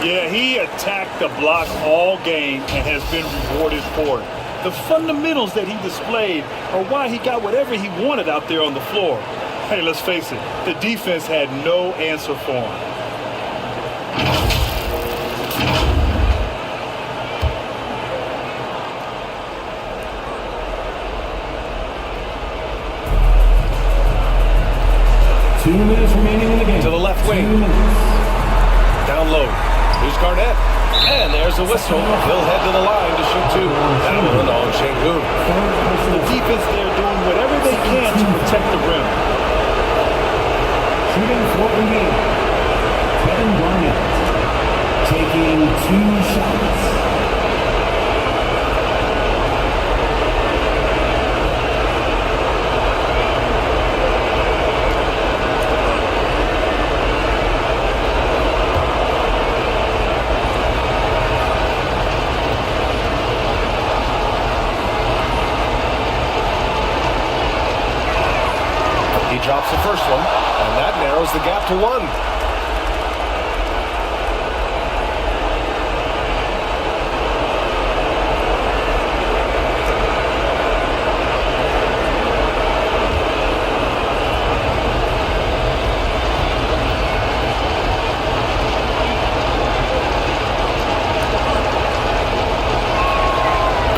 Yeah, he attacked the block all game and has been rewarded for it. The fundamentals that he displayed are why he got whatever he wanted out there on the floor. Hey, let's face it, the defense had no answer for him. To the left wing. Down low. Here's Garnett. And there's a whistle. He'll head to the line to shoot two. That one on Şengün. The defense there doing whatever they can to protect the rim. Shooting for the game. Kevin Garnett taking 2 shots. Drops the first one, and that narrows the gap to 1.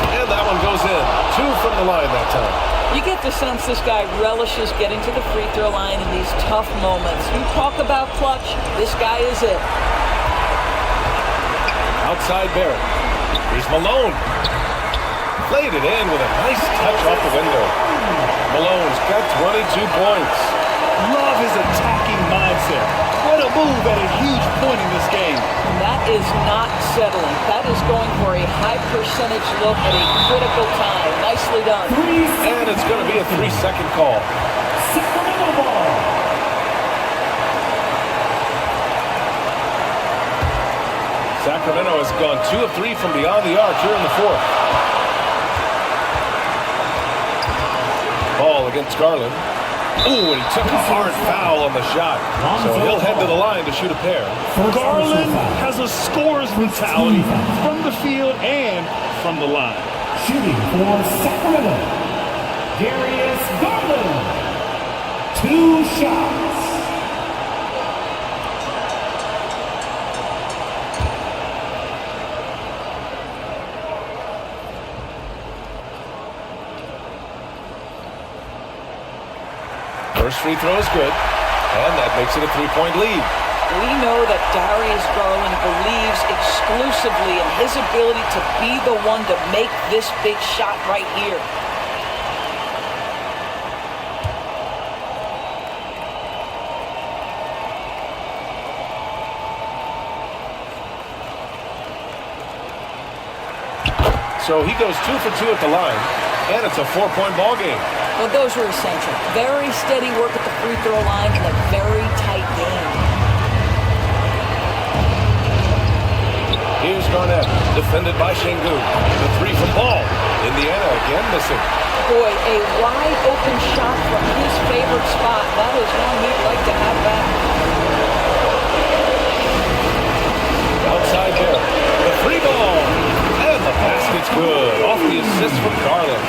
And that one goes in. 2 from the line that time. You get the sense this guy relishes getting to the free throw line in these tough moments. You talk about clutch, this guy is it. Outside Barrett. Here's Malone. Played it in with a nice touch off the window. Malone's got 22 points. Love his attacking mindset. What a move at a huge point in this game. And that is not settling. That is going for a high percentage look at a critical time. Nicely done. And it's going to be a 3-second call. Sacramento ball. Sacramento has gone 2 of 3 from beyond the arc here in the 4th. Ball against Garland. Ooh, and he took a hard foul on the shot. So he'll head to the line to shoot a pair. Garland has a scorer's mentality from the field and from the line. Shooting for Sacramento, Darius Garland. 2 shots. First free throw is good, and that makes it a 3-point lead. We know that Darius Garland believes exclusively in his ability to be the one to make this big shot right here. So he goes 2 for 2 at the line, and it's a 4-point ball game. Well, those were essential. Very steady work at the free throw line in a very tight game. Here's Garnett, defended by Şengün. The three from Ball. Indiana again missing. Boy, a wide open shot from his favorite spot. That is one he'd like to have back. Outside there, the free ball. And the basket's good. Off the assist from Garland.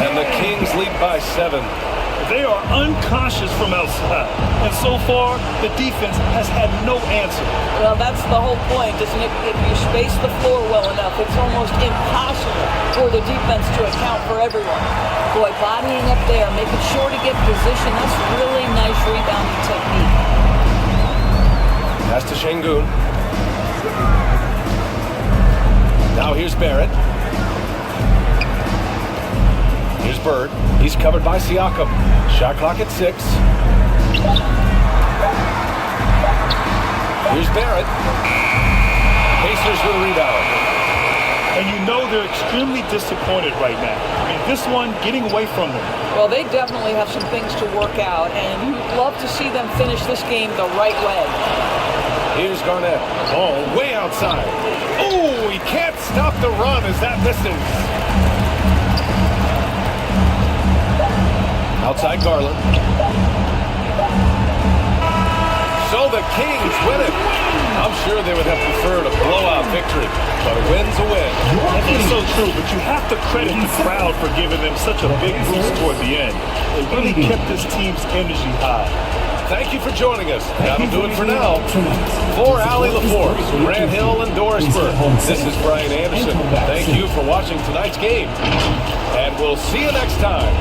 And the Kings lead by 7. They are unconscious from outside. And so far, the defense has had no answer. Well, that's the whole point, isn't it? If you space the floor well enough, it's almost impossible for the defense to account for everyone. Boy, bodying up there, making sure to get position, that's really nice rebounding technique. Pass to Şengün. Now here's Barrett. Here's Bird. He's covered by Siakam. Shot clock at 6. Here's Barrett. Pacers with a rebound. And you know they're extremely disappointed right now. I mean, this one getting away from them. Well, they definitely have some things to work out, and you'd love to see them finish this game the right way. Here's Garnett. Ball way outside. Oh, he can't stop the run. Is that missing? Outside Garland. So the Kings win it. I'm sure they would have preferred a blowout victory, but a win's a win. That is so true, but you have to credit the crowd for giving them such a big boost toward the end. They really kept this team's energy high. Thank you for joining us. That'll do it for now. For Allie LaForce, Grant Hill, and Doris Burke, this is Brian Anderson. Thank you for watching tonight's game, and we'll see you next time.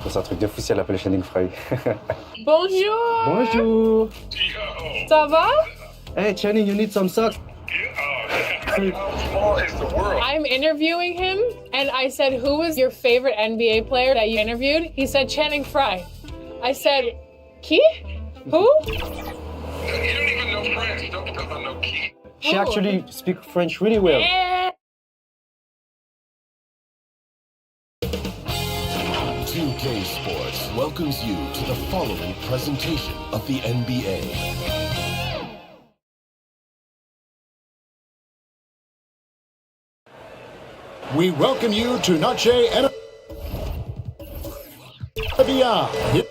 C'est un truc de fou si elle appelle Channing Frye. Bonjour. Bonjour. Ça va? Hey, Channing, you need some socks? I'm interviewing him, and I said, who was your favorite NBA player that you interviewed? He said Channing Frye. I said, Key? Who? You don't even know French. Don't because I know Key. She actually speaks French really well. Yeah. 2K Sports welcomes you to the following presentation of the NBA. We welcome you to Noche and Beyond.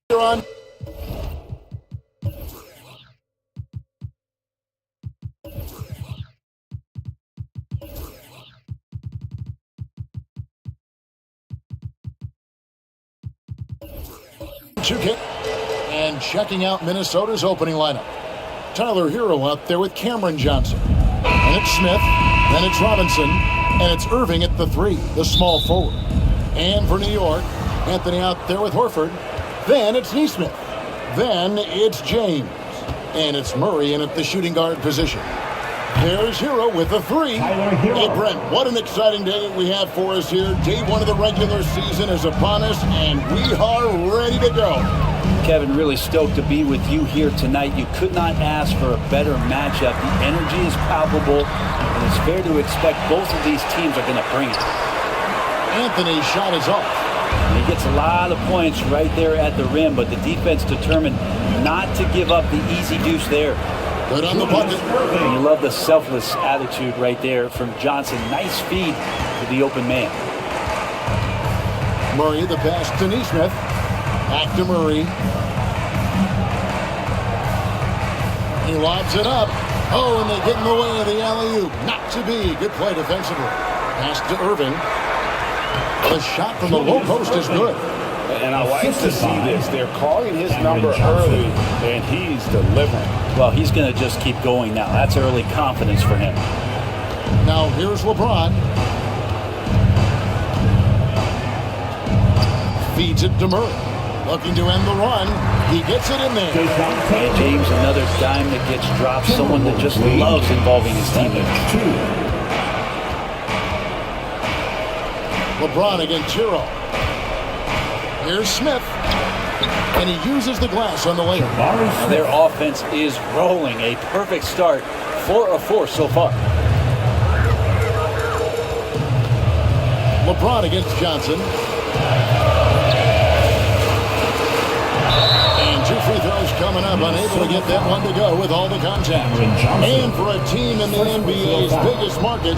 You're on. And checking out Minnesota's opening lineup. Tyler Hero out there with Cameron Johnson. And it's Smith, then it's Robinson, and it's Irving at the 3, the small forward. And for New York, Anthony out there with Horford. Then it's Neesmith. Then it's James. And it's Murray in at the shooting guard position. There's Hero with a 3. Hey, Brent, what an exciting day that we have for us here. Day 1 of the regular season is upon us, and we are ready to go. Kevin, really stoked to be with you here tonight. You could not ask for a better matchup. The energy is palpable, and it's fair to expect both of these teams are going to bring it. Anthony's shot is off. And he gets a lot of points right there at the rim, but the defense determined not to give up the easy deuce there. Good on the bucket. And you love the selfless attitude right there from Johnson. Nice feed to the open man. Murray the pass to Neesmith. Back to Murray. He lobs it up. Oh, and they get in the way of the alley-oop. Not to be. Good play defensively. Pass to Irving. The shot from the low post is good. And I like to see this. They're calling his number early, and he's delivering. Well, he's going to just keep going now. That's early confidence for him. Now here's LeBron. Feeds it to Murray. Looking to end the run. He gets it in there. And James, another dime that gets dropped. Someone that just loves involving his teammates. LeBron against Hero. Here's Smith. And he uses the glass on the layup. Now their offense is rolling. A perfect start. 4 of 4 so far. LeBron against Johnson. And 2 free throws coming up. Unable to get that one to go with all the contact. And for a team in the NBA's biggest market,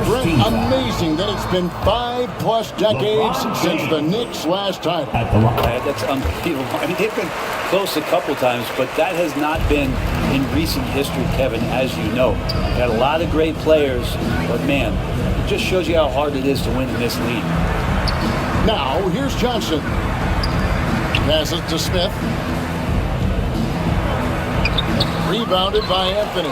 Brent, amazing that it's been 5+ decades since the Knicks' last title. That's unbelievable. I mean, they've been close a couple times, but that has not been in recent history, Kevin, as you know. Got a lot of great players, but man, it just shows you how hard it is to win in this league. Now, here's Johnson. Passes to Smith. Rebounded by Anthony.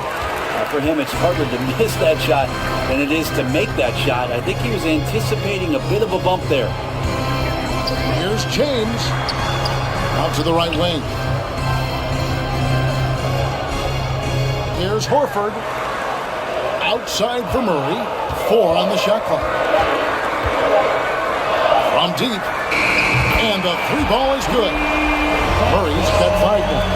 For him, it's harder to miss that shot than it is to make that shot. I think he was anticipating a bit of a bump there. Here's James. Out to the right wing. Here's Horford. Outside for Murray. 4 on the shot clock. From deep. And the 3 ball is good. Murray's got 5 more.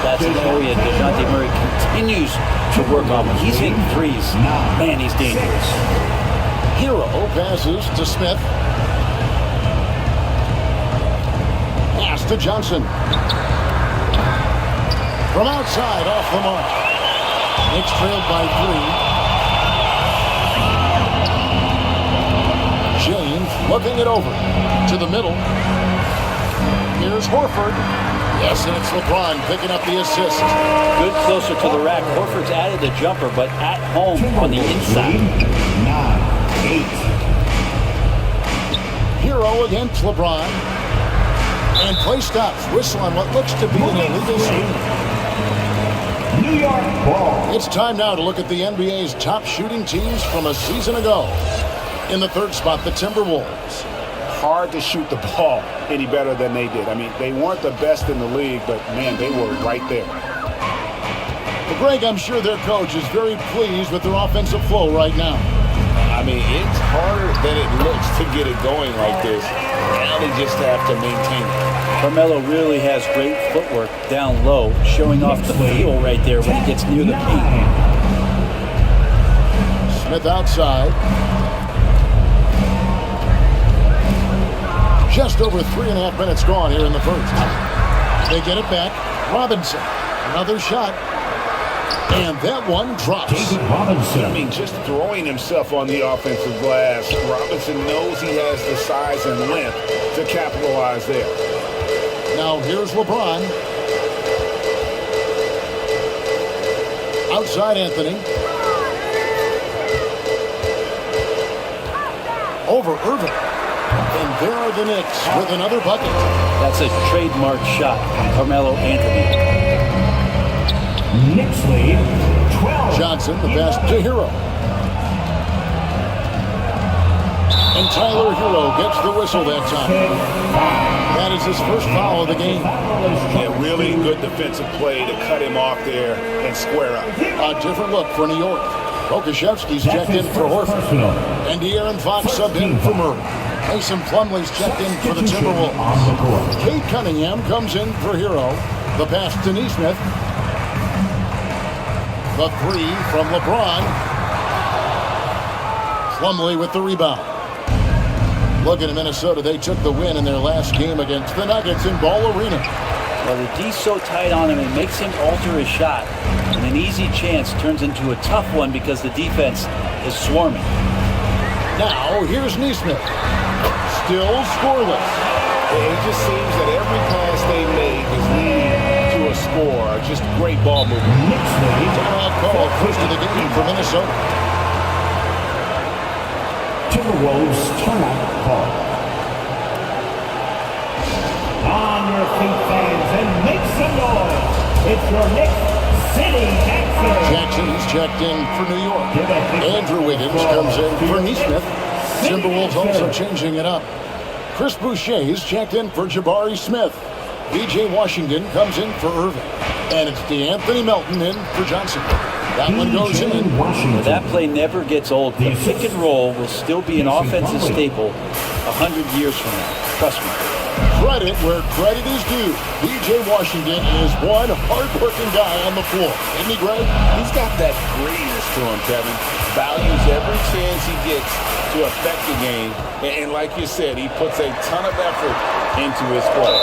That's an area DeJounte Murray continues to work on. When he's hitting threes, man, he's dangerous. Hero passes to Smith. Pass to Johnson. From outside, off the mark. Knicks trailed by 3. James looking it over to the middle. Here's Horford. Yes, and it's LeBron picking up the assist. Good closer to the rack. Horford's added a jumper, but at home on the inside. 9-8. Hero against LeBron. And play stops. Whistle on what looks to be an illegal screen. New York ball. It's time now to look at the NBA's top shooting teams from a season ago. In the 3rd spot, the Timberwolves. Hard to shoot the ball any better than they did. I mean, they weren't the best in the league, but man, they were right there. Well, Greg, I'm sure their coach is very pleased with their offensive flow right now. I mean, it's harder than it looks to get it going like this. Now they just have to maintain it. Carmelo really has great footwork down low, showing off the feel right there when he gets near the paint. Smith outside. Just over 3.5 minutes gone here in the 1st. They get it back. Robinson. Another shot. And that one drops. I mean, just throwing himself on the offensive glass. Robinson knows he has the size and length to capitalize there. Now here's LeBron. Outside Anthony. Over Irving. And there are the Knicks with another bucket. That's a trademark shot from Carmelo Anthony. Knicks lead 12. Johnson, the pass to Hero. And Tyler Hero gets the whistle that time. That is his first foul of the game. Yeah, really good defensive play to cut him off there and square up. A different look for New York. Okashevsky's checked in for Horford. And De'Aaron Fox subbed in for Murray. Mason Plumlee's checked in for the Timberwolves. Kate Cunningham comes in for Hero. The pass to Nesmith. The 3 from LeBron. Plumlee with the rebound. Looking at Minnesota, they took the win in their last game against the Nuggets in Ball Arena. Well, the D's so tight on him, it makes him alter his shot. And an easy chance turns into a tough one because the defense is swarming. Now, here's Nesmith. Still scoreless. It just seems that every pass they make is leading to a score. Just great ball movement. Timeout call first of the game for Minnesota. Timberwolves timeout call. On your feet, fans, and make some noise. It's your Knicks City Jackson. Jackson is checked in for New York. Andrew Wiggins comes in for Neesmith. Timberwolves also changing it up. Chris Boucher is checked in for Jabari Smith. B.J. Washington comes in for Irving. And it's DeAnthony Melton in for Johnson. That one goes in. Well, that play never gets old. The pick and roll will still be an offensive staple 100 years from now. Trust me. Credit where credit is due. B.J. Washington is one hard-working guy on the floor. Isn't he, Greg? He's got that greediness to him, Kevin. Values every chance he gets to affect the game. And like you said, he puts a ton of effort into his play.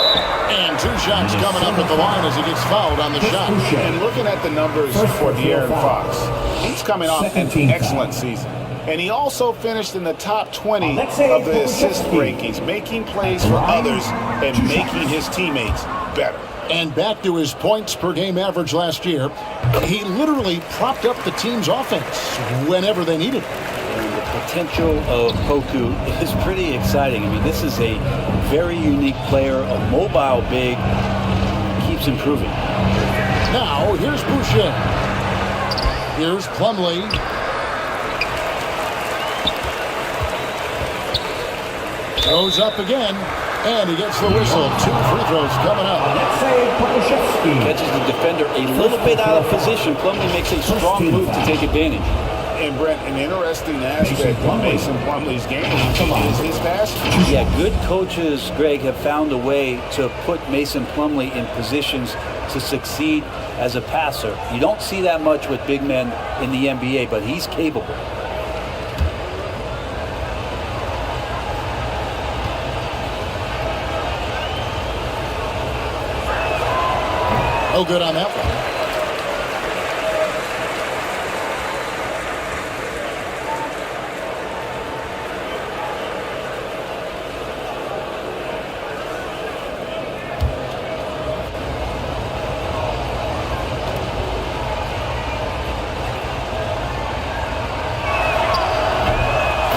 And 2 shots coming up at the line as he gets fouled on the shot. And looking at the numbers for De'Aaron Fox, he's coming off an excellent season. And he also finished in the top 20 of the assist rankings, making plays for others and making his teammates better. And back to his points per game average last year, he literally propped up the team's offense whenever they needed it. And the potential of Poku is pretty exciting. I mean, this is a very unique player, a mobile big, keeps improving. Now, here's Boucher. Here's Plumlee. Goes up again, and he gets the whistle. 2 free throws coming up. Catches the defender a little bit out of position. Plumlee makes a strong move to take advantage. And Brent, an interesting aspect of Mason Plumlee's game is his passing. Yeah, good coaches, Greg, have found a way to put Mason Plumlee in positions to succeed as a passer. You don't see that much with big men in the NBA, but he's capable. No good on that one.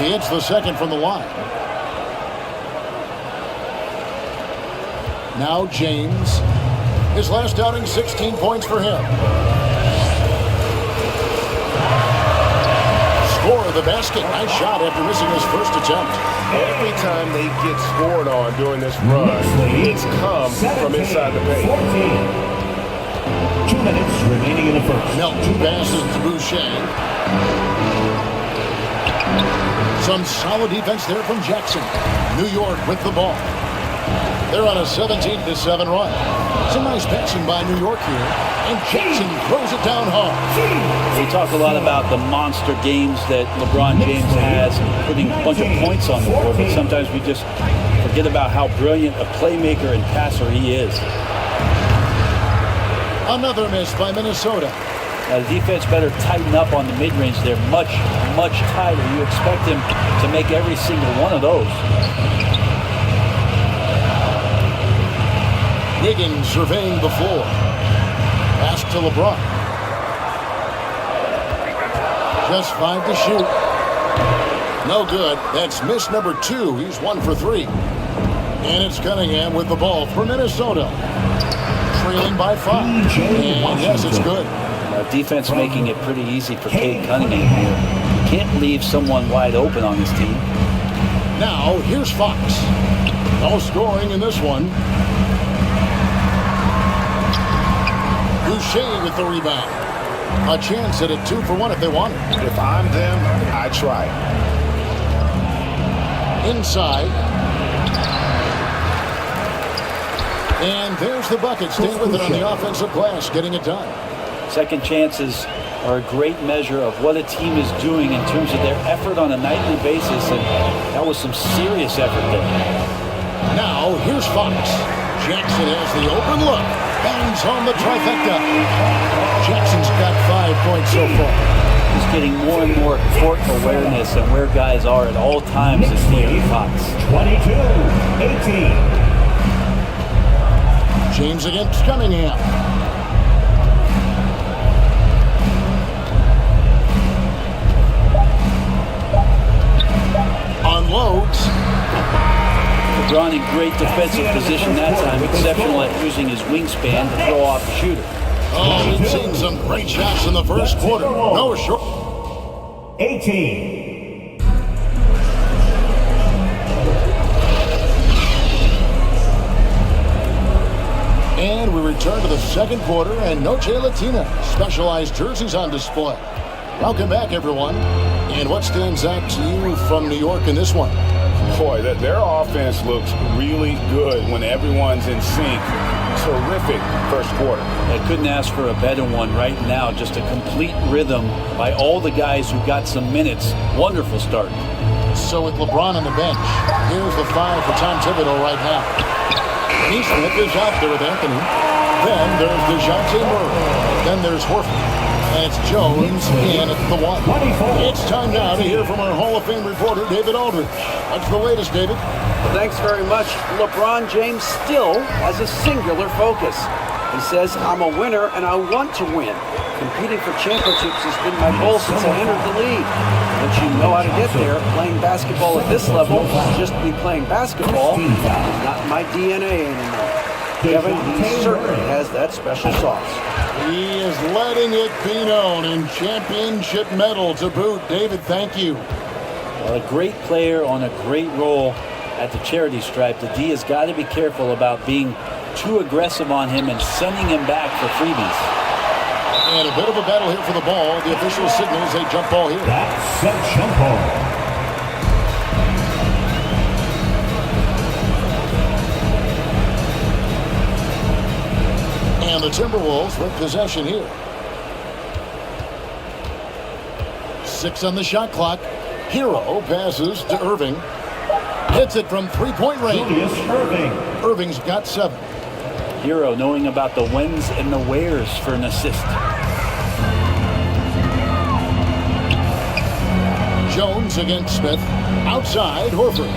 He hits the second from the line. Now James. His last outing, 16 points for him. Score of the basket. Nice shot after missing his first attempt. Every time they get scored on during this run, it's come from inside the paint. 2 minutes remaining in the first. Melton passes to Boucher. Some solid defense there from Jackson. New York with the ball. They're on a 17-7 run. Some nice passing by New York here. And Jackson throws it down hard. We talk a lot about the monster games that LeBron James has, putting a bunch of points on the board, but sometimes we just forget about how brilliant a playmaker and passer he is. Another miss by Minnesota. The defense better tighten up on the mid-range. They're much, much tighter. You expect him to make every single one of those. Wiggins surveying the floor. Pass to LeBron. Just 5 to shoot. No good. That's miss number 2. He's 1 for 3. And it's Cunningham with the ball for Minnesota. Trailing by 5. And yes, it's good. Defense making it pretty easy for Cade Cunningham here. You can't leave someone wide open on this team. Now, here's Fox. No scoring in this one. Boucher with the rebound. A chance at a 2 for 1 if they want it. If I'm them, I try. Inside. And there's the bucket. Stay with it on the offensive glass, getting it done. Second chances are a great measure of what a team is doing in terms of their effort on a nightly basis, and that was some serious effort there. Now, here's Fox. Jackson has the open look. Bangs home the trifecta. Jackson's got 5 points so far. He's getting more and more court awareness and where guys are at all times as De'Aaron Fox. 22-18. James against Cunningham. Unloads. LeBron in great defensive position that time, exceptional at using his wingspan to throw off the shooter. Oh, we've seen some great shots in the first quarter. No short. 18. And we return to the second quarter, and Noche Latina specialized jerseys on display. Welcome back, everyone. And what stands out to you from New York in this one? Boy, their offense looks really good when everyone's in sync. Terrific first quarter. I couldn't ask for a better one right now. Just a complete rhythm by all the guys who got some minutes. Wonderful start. So with LeBron on the bench, here's the 5 for Tom Thibodeau right now. Smith is out there with Anthony. Then there's DeJounte Murray. Then there's Horford. And it's Jones in at the 1. It's time now to hear from our Hall of Fame reporter, David Aldridge. What's the latest, David? Thanks very much. LeBron James still has a singular focus. He says, I'm a winner and I want to win. Competing for championships has been my goal since I entered the league. Once you know how to get there, playing basketball at this level, just be playing basketball, is not my DNA anymore. Kevin, he certainly has that special sauce. He is letting it be known, in championship medal to boot. David, thank you. Well, a great player on a great role at the charity stripe. The D has got to be careful about being too aggressive on him and sending him back for freebies. And a bit of a battle here for the ball. The official signals a jump ball here. That's a jump ball. And the Timberwolves with possession here. 6 on the shot clock. Hero passes to Irving. Hits it from three-point range. Julius Irving. Irving's got 7. Hero knowing about the whens and the wheres for an assist. Jones against Smith. Outside, Horford.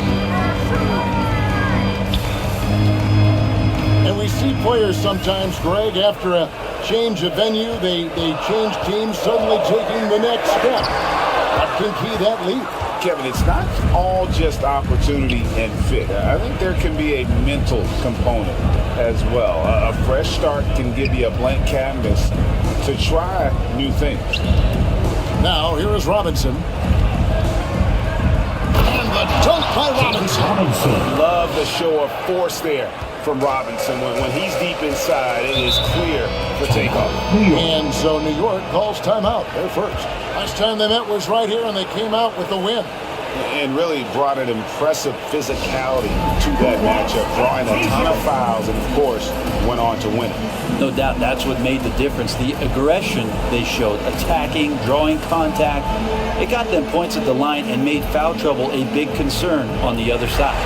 And we see players sometimes, Greg, after a change of venue, they change teams, suddenly taking the next step. What can key that lead? Kevin, it's not all just opportunity and fit. I think there can be a mental component as well. A fresh start can give you a blank canvas to try new things. Now, here is Robinson. And the dunk by Robinson. Love the show of force there from Robinson. When he's deep inside, it is clear for takeoff. And so New York calls timeout. They're first. Last time they met was right here, and they came out with the win. And really brought an impressive physicality to that matchup, drawing a ton of fouls, and of course, went on to win it. No doubt that's what made the difference. The aggression they showed, attacking, drawing contact. It got them points at the line and made foul trouble a big concern on the other side.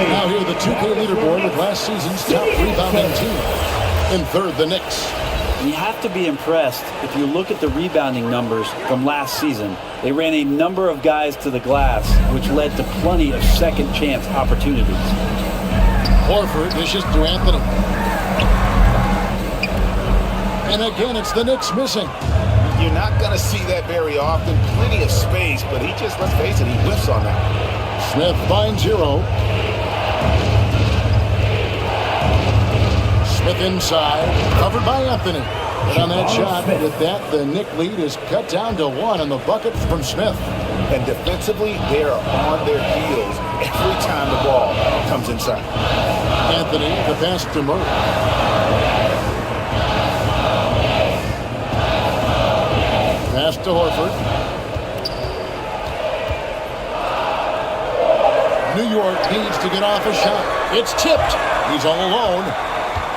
Now here the 2K leaderboard with last season's top rebounding team. In third, the Knicks. You have to be impressed if you look at the rebounding numbers from last season. They ran a number of guys to the glass, which led to plenty of second chance opportunities. Horford dishes to Anthony. And again, it's the Knicks missing. You're not going to see that very often. Plenty of space, but he just, let's face it, he whiffs on that. Smith finds Hero. Smith inside, covered by Anthony. And on that shot, with that, the Knick lead is cut down to 1 on the bucket from Smith. And defensively, they are on their heels every time the ball comes inside. Anthony, the pass to Murray. Pass to Horford. New York needs to get off a shot. It's tipped. He's all alone.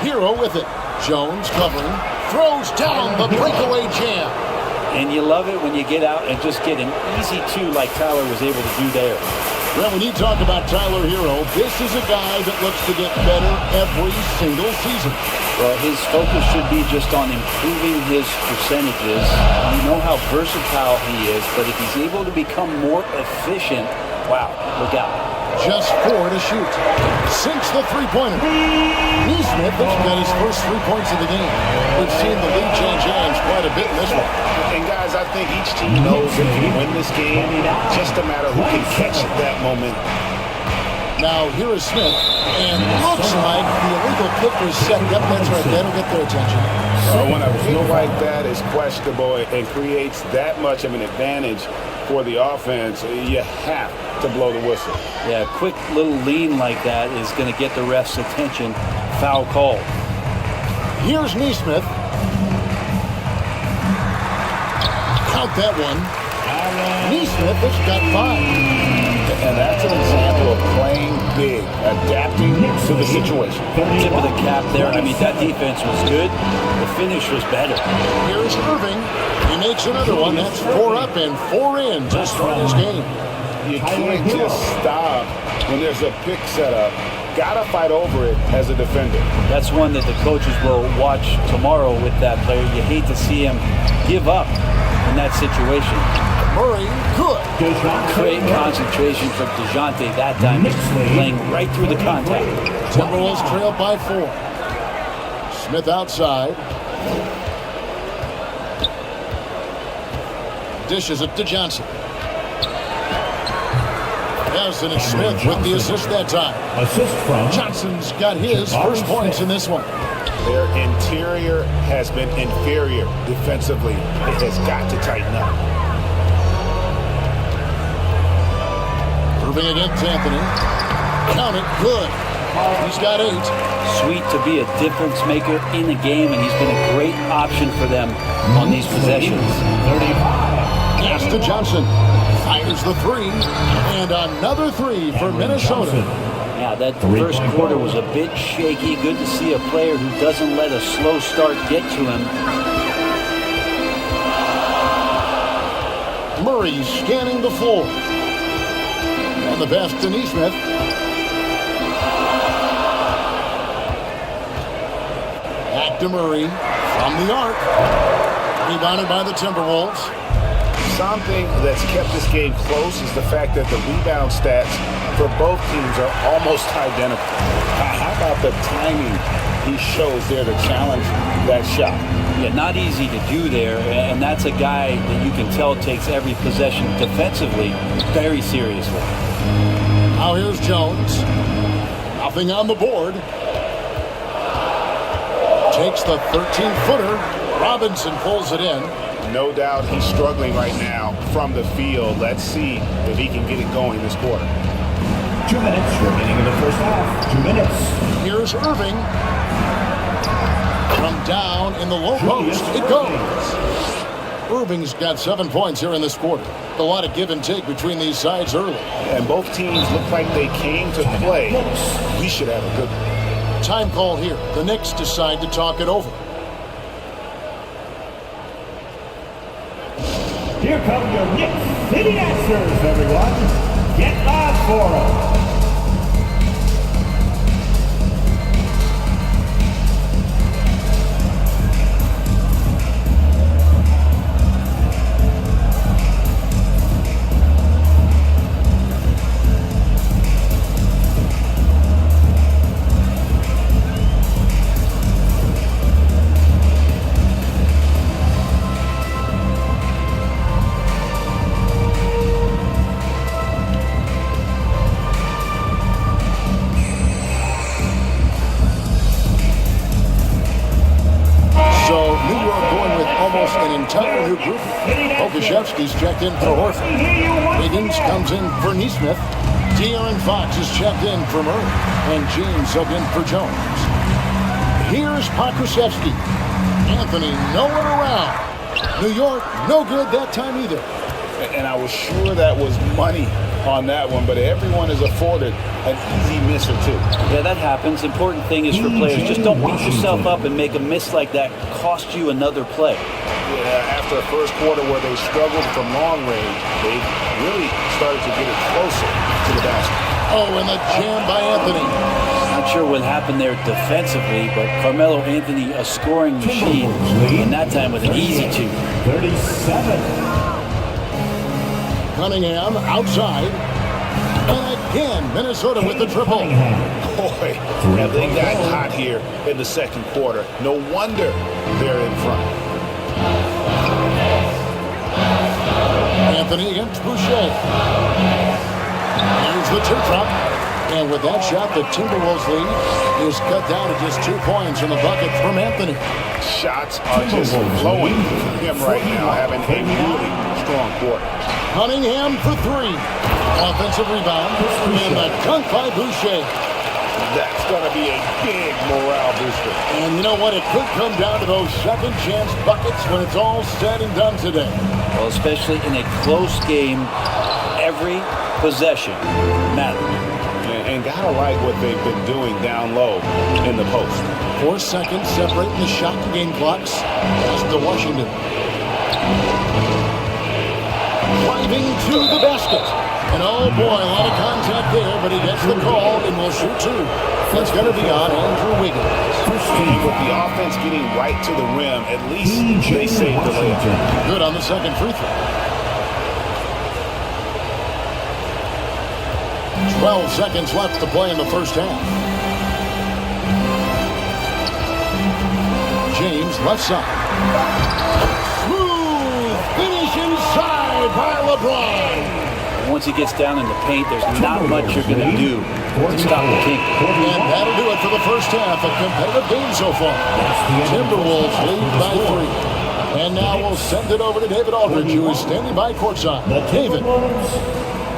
Hero with it. Jones covering. Throws down the breakaway jam. And you love it when you get out and just get an easy 2 like Tyler was able to do there. Well, when you talk about Tyler Hero, this is a guy that looks to get better every single season. Well, his focus should be just on improving his percentages. You know how versatile he is, but if he's able to become more efficient, wow, look out. just 4 to shoot. Sinks the three-pointer. Neesmith has got his first 3 points of the game. We've seen the lead change hands quite a bit in this one. And guys, I think each team knows they can win this game. Just a matter who can catch that moment. Now here is Smith, and looks like the illegal kick was set. Yep, that's right. That'll get their attention. When a kick like that is questionable and creates that much of an advantage for the offense, you have to blow the whistle. Yeah, a quick little lean like that is going to get the ref's attention. Foul call. Here's Neesmith. Count that one. Neesmith has got 5. And that's an example of playing big, adapting to the situation. Tip of the cap there. I mean, that defense was good. The finish was better. Here's Irving. He makes another one. That's 4 up and 4 in to start his game. You can't just stop when there's a pick set up. Gotta fight over it as a defender. That's one that the coaches will watch tomorrow with that player. You hate to see him give up in that situation. Murray, good. Great concentration from DeJounte that time. He's playing right through the contact. Timberwolves trail by 4. Smith outside. Dishes it to Johnson. Yes, and it's Smith with the assist that time. Assist from Johnson's got his first points in this one. Their interior has been inferior defensively. It has got to tighten up. Irving against Anthony. Count it, good. He's got 8. Sweet to be a difference maker in the game, and he's been a great option for them on these possessions. 35. Pass to Johnson. Fires the 3. And another 3 for Minnesota. Yeah, that first quarter was a bit shaky. Good to see a player who doesn't let a slow start get to him. Murray scanning the floor. And the pass to Neesmith. Back to Murray from the arc. Rebounded by the Timberwolves. Something that's kept this game close is the fact that the rebound stats for both teams are almost identical. How about the timing he shows there to challenge that shot? Yeah, not easy to do there, and that's a guy that you can tell takes every possession defensively very seriously. Now here's Jones. Nothing on the board. Takes the 13-footer. Robinson pulls it in. No doubt he's struggling right now from the field. Let's see if he can get it going this quarter. 2 minutes remaining in the first half. 2 minutes. Here's Irving. From down in the low post, it goes. Irving's got 7 points here in this quarter. A lot of give and take between these sides early. And both teams look like they came to play. We should have a good one. Time call here. The Knicks decide to talk it over. Here come your Knicks City answers, everyone. Get live for them. Entire new group. Okashevsky's checked in for Horford. Wiggins comes in for Neesmith. De'Aaron Fox is checked in for Murray. And James subbed in for Jones. Here's Pokusevsky. Anthony nowhere around. New York no good that time either. And I was sure that was money on that one, but everyone is afforded an easy miss or 2. Yeah, that happens. Important thing is for players, just don't beat yourself up and make a miss like that cost you another play. Yeah, after a first quarter where they struggled from long range, they really started to get it closer to the basket. Oh, and the jam by Anthony. Not sure what happened there defensively, but Carmelo Anthony, a scoring machine, and that time with an easy 2. 37. Cunningham outside. And Again, Minnesota with the triple. Boy, have they gotten hot here in the second quarter. No wonder they're in front. Anthony against Boucher. Here's the teardrop. And with that shot, the Timberwolves lead is cut down to just 2 points in the bucket from Anthony. Shots are just flowing from him right now, having a really strong quarter. Cunningham for 3. Offensive rebound. And the dunk by Boucher. That's going to be a big morale booster. And you know what? It could come down to those second chance buckets when it's all said and done today. Well, especially in a close game, every possession matters. And gotta like what they've been doing down low in the post. 4 seconds separating the shot and game clocks. Pass to Washington. Driving to the basket. And oh boy, a lot of contact there, but he gets the call and will shoot 2. That's going to be on Andrew Wiggins. And with the offense getting right to the rim, at least they saved the layup. Good on the second free throw. 12 seconds left to play in the first half. James left side. Smooth finish inside by LeBron. Once he gets down in the paint, there's not much you're going to do to stop the King. And that'll do it for the first half. A competitive game so far. Timberwolves lead by 3. And now we'll send it over to David Aldridge, who is standing by courtside. David.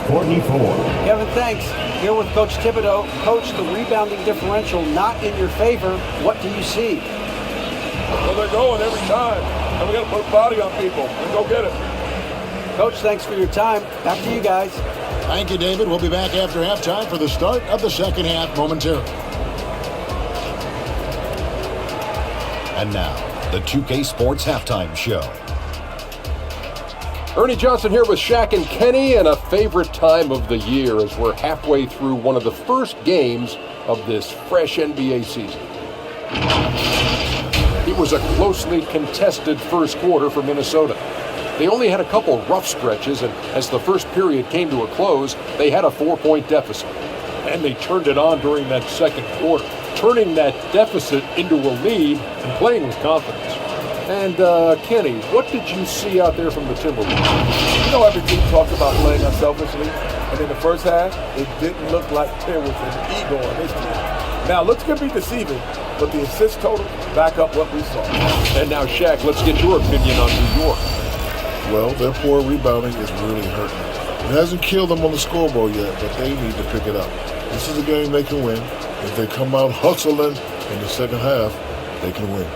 44. Kevin, thanks. Here with Coach Thibodeau. Coach, the rebounding differential not in your favor. What do you see? Well, they're going every time. And we got to put a body on people and go get it. Coach, thanks for your time. Back to you guys. Thank you, David. We'll be back after halftime for the start of the second half momentarily. And now, the 2K Sports Halftime Show. Ernie Johnson here with Shaq and Kenny, and a favorite time of the year as we're halfway through one of the first games of this fresh NBA season. It was a closely contested first quarter for Minnesota. They only had a couple rough stretches, and as the first period came to a close, they had a 4-point deficit. And they turned it on during that second quarter, turning that deficit into a lead and playing with confidence. And Kenny, what did you see out there from the Timberwolves? You know, every team talks about playing unselfishly, and in the first half, it didn't look like there was an ego on this team. Now, looks could be deceiving, but the assist total back up what we saw. And now, Shaq, let's get your opinion on New York. Well, their poor rebounding is really hurting. It hasn't killed them on the scoreboard yet, but they need to pick it up. This is a game they can win. If they come out hustling in the second half, they can win.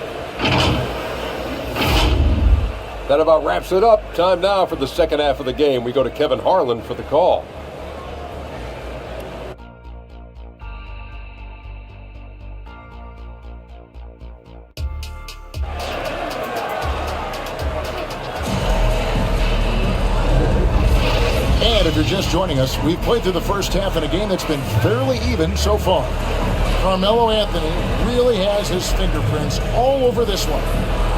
That about wraps it up. Time now for the second half of the game. We go to Kevin Harlan for the call. And if you're just joining us, we've played through the first half in a game that's been fairly even so far. Carmelo Anthony really has his fingerprints all over this one.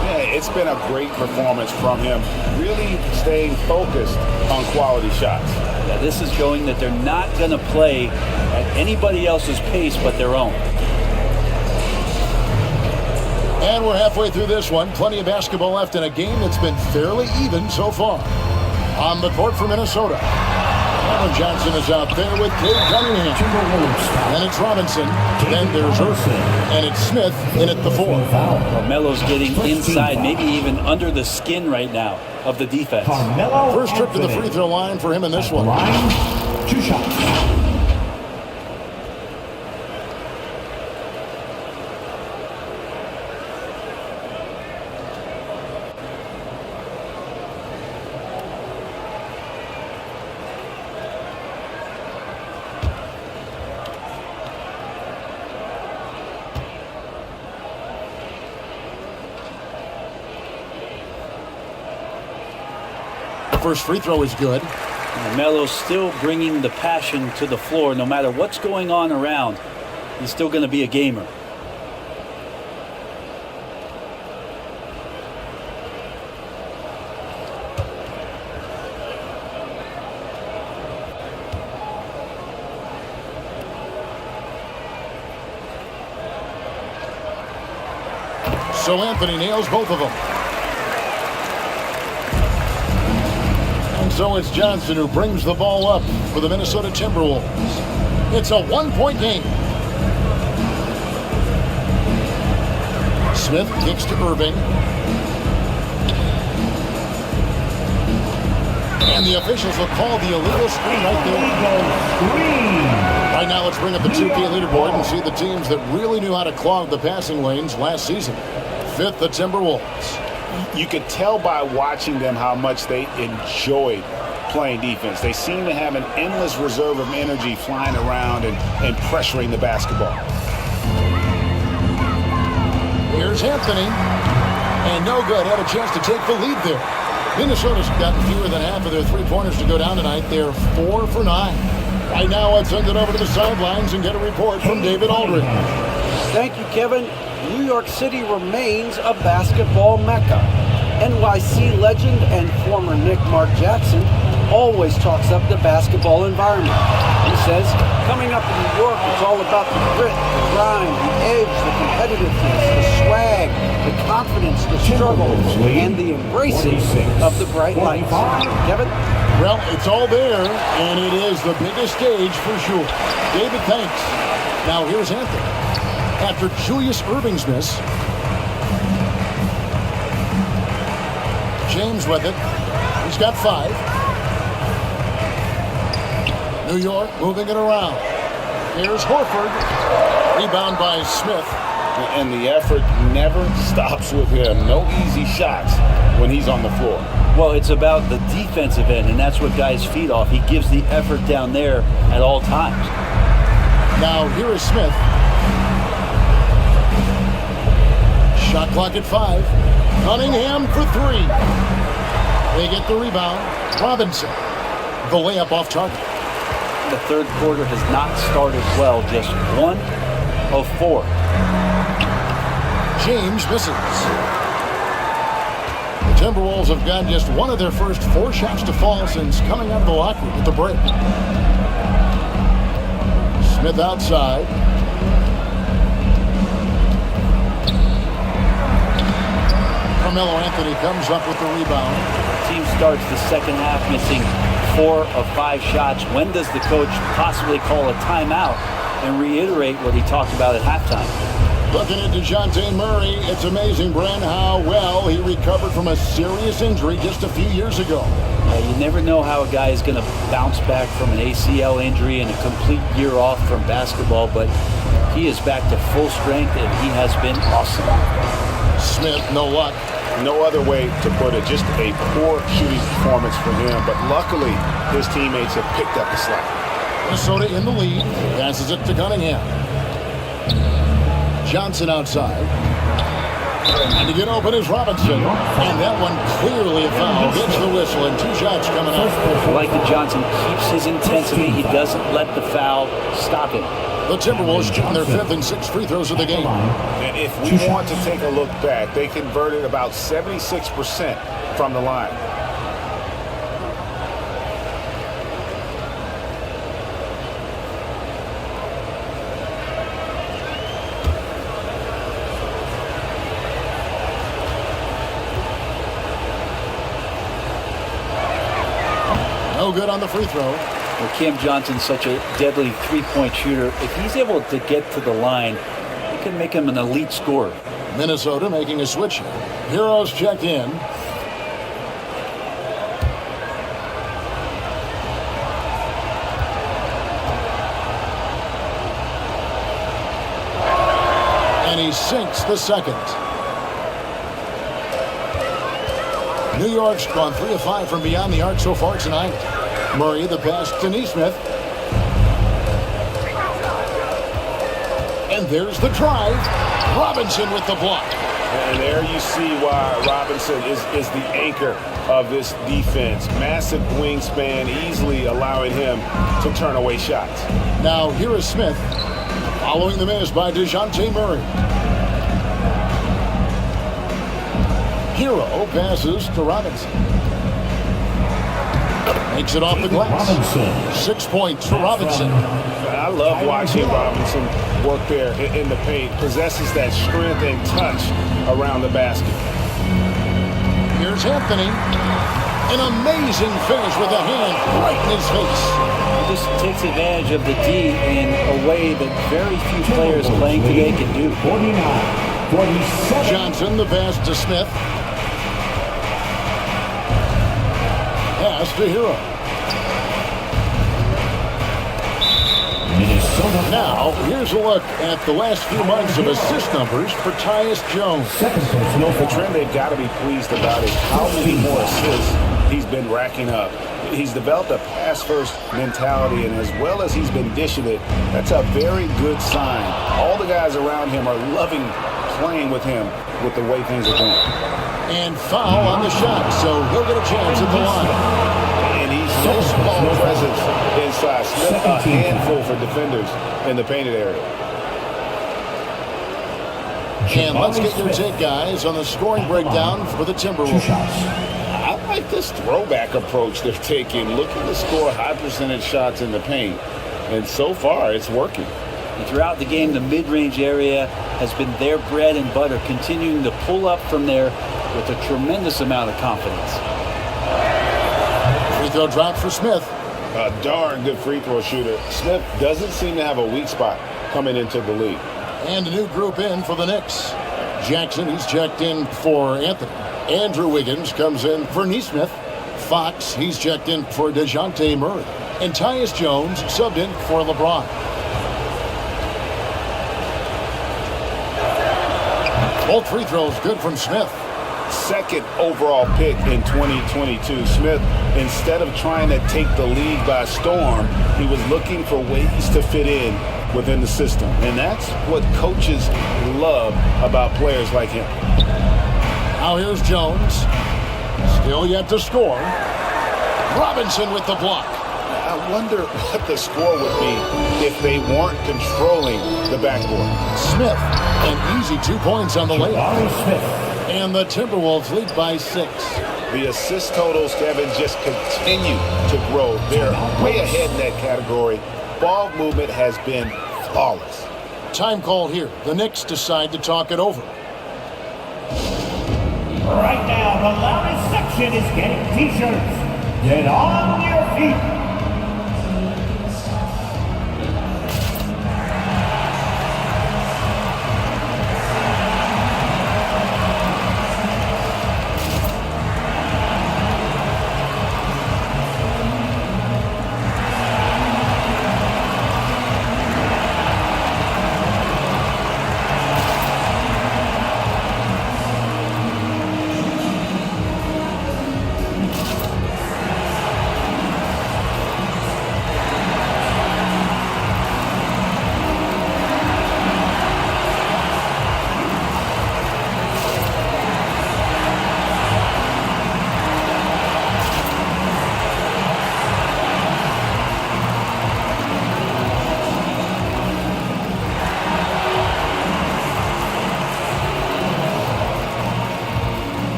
Yeah, it's been a great performance from him, really staying focused on quality shots. Yeah, this is showing that they're not going to play at anybody else's pace but their own. And we're halfway through this one. Plenty of basketball left in a game that's been fairly even so far. On the court for Minnesota, Cameron Johnson is out there with Cade Cunningham. Then it's Robinson. Then there's Irvin. And it's Smith in at the 4. Carmelo's getting inside, maybe even under the skin right now of the defense. First trip to the free throw line for him in this one. 2 shots. First free throw is good. Melo's still bringing the passion to the floor. No matter what's going on around, he's still going to be a gamer. So Anthony nails both of them. And so it's Johnson who brings the ball up for the Minnesota Timberwolves. It's a one-point game. Smith kicks to Irving. And the officials will call the illegal screen right there. Right now, let's bring up the 2K leaderboard and see the teams that really knew how to clog the passing lanes last season. Fifth, the Timberwolves. You could tell by watching them how much they enjoyed playing defense. They seem to have an endless reserve of energy flying around and pressuring the basketball. Here's Anthony. And no good. Had a chance to take the lead there. Minnesota's gotten fewer than half of their three-pointers to go down tonight. They're 4 for 9. Right now, let's send it over to the sidelines and get a report from David Aldridge. Thank you, Kevin. New York City remains a basketball mecca. NYC legend and former Knick Mark Jackson always talks up the basketball environment. He says, coming up in New York, it's all about the grit, the grind, the edge, the competitiveness, the swag, the confidence, the struggle, and the embracing of the bright lights. Kevin? Well, it's all there, and it is the biggest stage for sure. David, thanks. Now here's Anthony. After Julius Irving's miss, James with it. He's got 5. New York moving it around. Here's Horford. Rebound by Smith. And the effort never stops with him. No easy shots when he's on the floor. Well, it's about the defensive end, and that's what guys feed off. He gives the effort down there at all times. Now here is Smith. Shot clock at 5. Cunningham for 3. They get the rebound. Robinson, the layup off target. The third quarter has not started well. Just 1 of 4. James misses. The Timberwolves have gotten just one of their first 4 shots to fall since coming out of the locker room at the break. Smith outside. Carmelo Anthony comes up with the rebound. The team starts the second half missing 4 of 5 shots. When does the coach possibly call a timeout and reiterate what he talked about at halftime? Looking at DeJounte Murray, it's amazing, Bren, how well he recovered from a serious injury just a few years ago. You never know how a guy is going to bounce back from an ACL injury and a complete year off from basketball, but he is back to full strength, and he has been awesome. Smith, no luck. No other way to put it. Just a poor shooting performance for him, but luckily his teammates have picked up the slack. Minnesota in the lead. Passes it to Cunningham. Johnson outside. And to get open is Robinson. And that one clearly a foul. Gets the whistle and 2 shots coming up. I like that Johnson keeps his intensity. He doesn't let the foul stop him. The Timberwolves shooting their 5th and 6th free throws of the game. And if we want to take a look back, they converted about 76% from the line. No good on the free throw. Well, Cam Johnson's such a deadly three-point shooter. If he's able to get to the line, it can make him an elite scorer. Minnesota making a switch here. Heroes check in. And he sinks the second. New York's gone 3 of 5 from beyond the arc so far tonight. Murray, the pass to Nesmith. And there's the drive. Robinson with the block. And there you see why Robinson is the anchor of this defense. Massive wingspan, easily allowing him to turn away shots. Now here is Smith, following the miss by DeJounte Murray. Hero passes to Robinson. Makes it off the glass. 6 points for Robinson. I love watching Robinson work there in the paint. Possesses that strength and touch around the basket. Here's Anthony. An amazing finish with a hand right in his face. He just takes advantage of the D in a way that very few players playing today can do. 49-47. Johnson, the pass to Smith. Pass to Hero. Now, here's a look at the last few months of assist numbers for Tyus Jones. The trend they've got to be pleased about is how many more assists he's been racking up. He's developed a pass-first mentality, and as well as he's been dishing it, that's a very good sign. All the guys around him are loving playing with him with the way things are going. And foul on the shot, so he'll get a chance at the line. And he's no small presence inside. Smith, a handful for defenders in the painted area. And let's get your take, guys, on the scoring breakdown for the Timberwolves. I like this throwback approach they're taking, looking to score high percentage shots in the paint. And so far, it's working. And throughout the game, the mid-range area has been their bread and butter, continuing to pull up from there with a tremendous amount of confidence. Free throw drop for Smith. A darn good free throw shooter. Smith doesn't seem to have a weak spot coming into the league. And a new group in for the Knicks. Jackson, he's checked in for Anthony. Andrew Wiggins comes in for Nesmith. Fox, he's checked in for DeJounte Murray. And Tyus Jones subbed in for LeBron. Both free throws good from Smith. Second overall pick in 2022. Smith, instead of trying to take the league by storm, he was looking for ways to fit in within the system. And that's what coaches love about players like him. Now here's Jones. Still yet to score. Robinson with the block. I wonder what the score would be if they weren't controlling the backboard. Smith, an easy 2 points on the layup. And the Timberwolves lead by 6. The assist totals, Kevin, just continue to grow. They're way ahead in that category. Ball movement has been flawless. Time call here. The Knicks decide to talk it over. Right now, the loudest section is getting t-shirts. Get on your feet.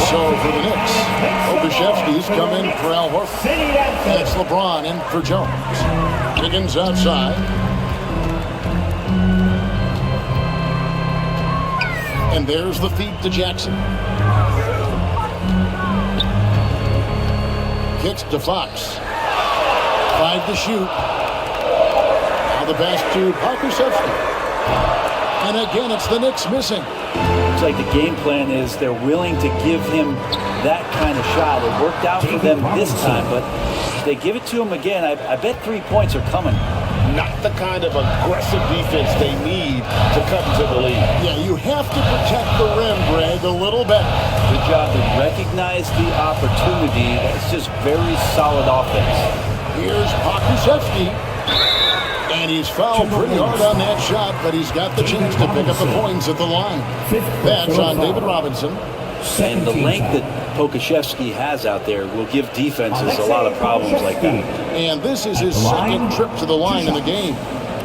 So for the Knicks, Okashevsky's come in for Al Horford. And it's LeBron in for Jones. Wiggins outside. And there's the feed to Jackson. Kicks to Fox. 5 to shoot. Now the pass to Okashevsky. And again, it's the Knicks missing. Looks like the game plan is they're willing to give him that kind of shot. It worked out for them this time, but if they give it to him again, I bet 3 points are coming. Not the kind of aggressive defense they need to come to the league. Yeah, you have to protect the rim, Greg, a little better. Good job to recognize the opportunity. That's just very solid offense. Here's Okashevsky. And he's fouled pretty hard on that shot, but he's got the chance to pick up the points at the line. That's on David Robinson. And the length that Pokashevsky has out there will give defenses a lot of problems like that. And this is his second trip to the line in the game.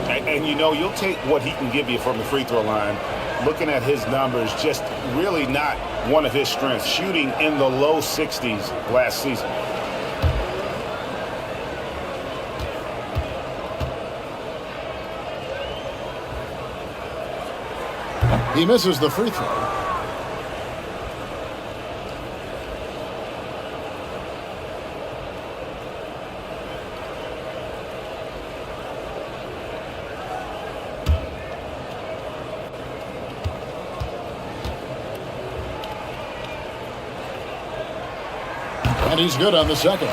And you know, you'll take what he can give you from the free throw line. Looking at his numbers, just really not one of his strengths. Shooting in the low 60s last season. He misses the free throw. And he's good on the second.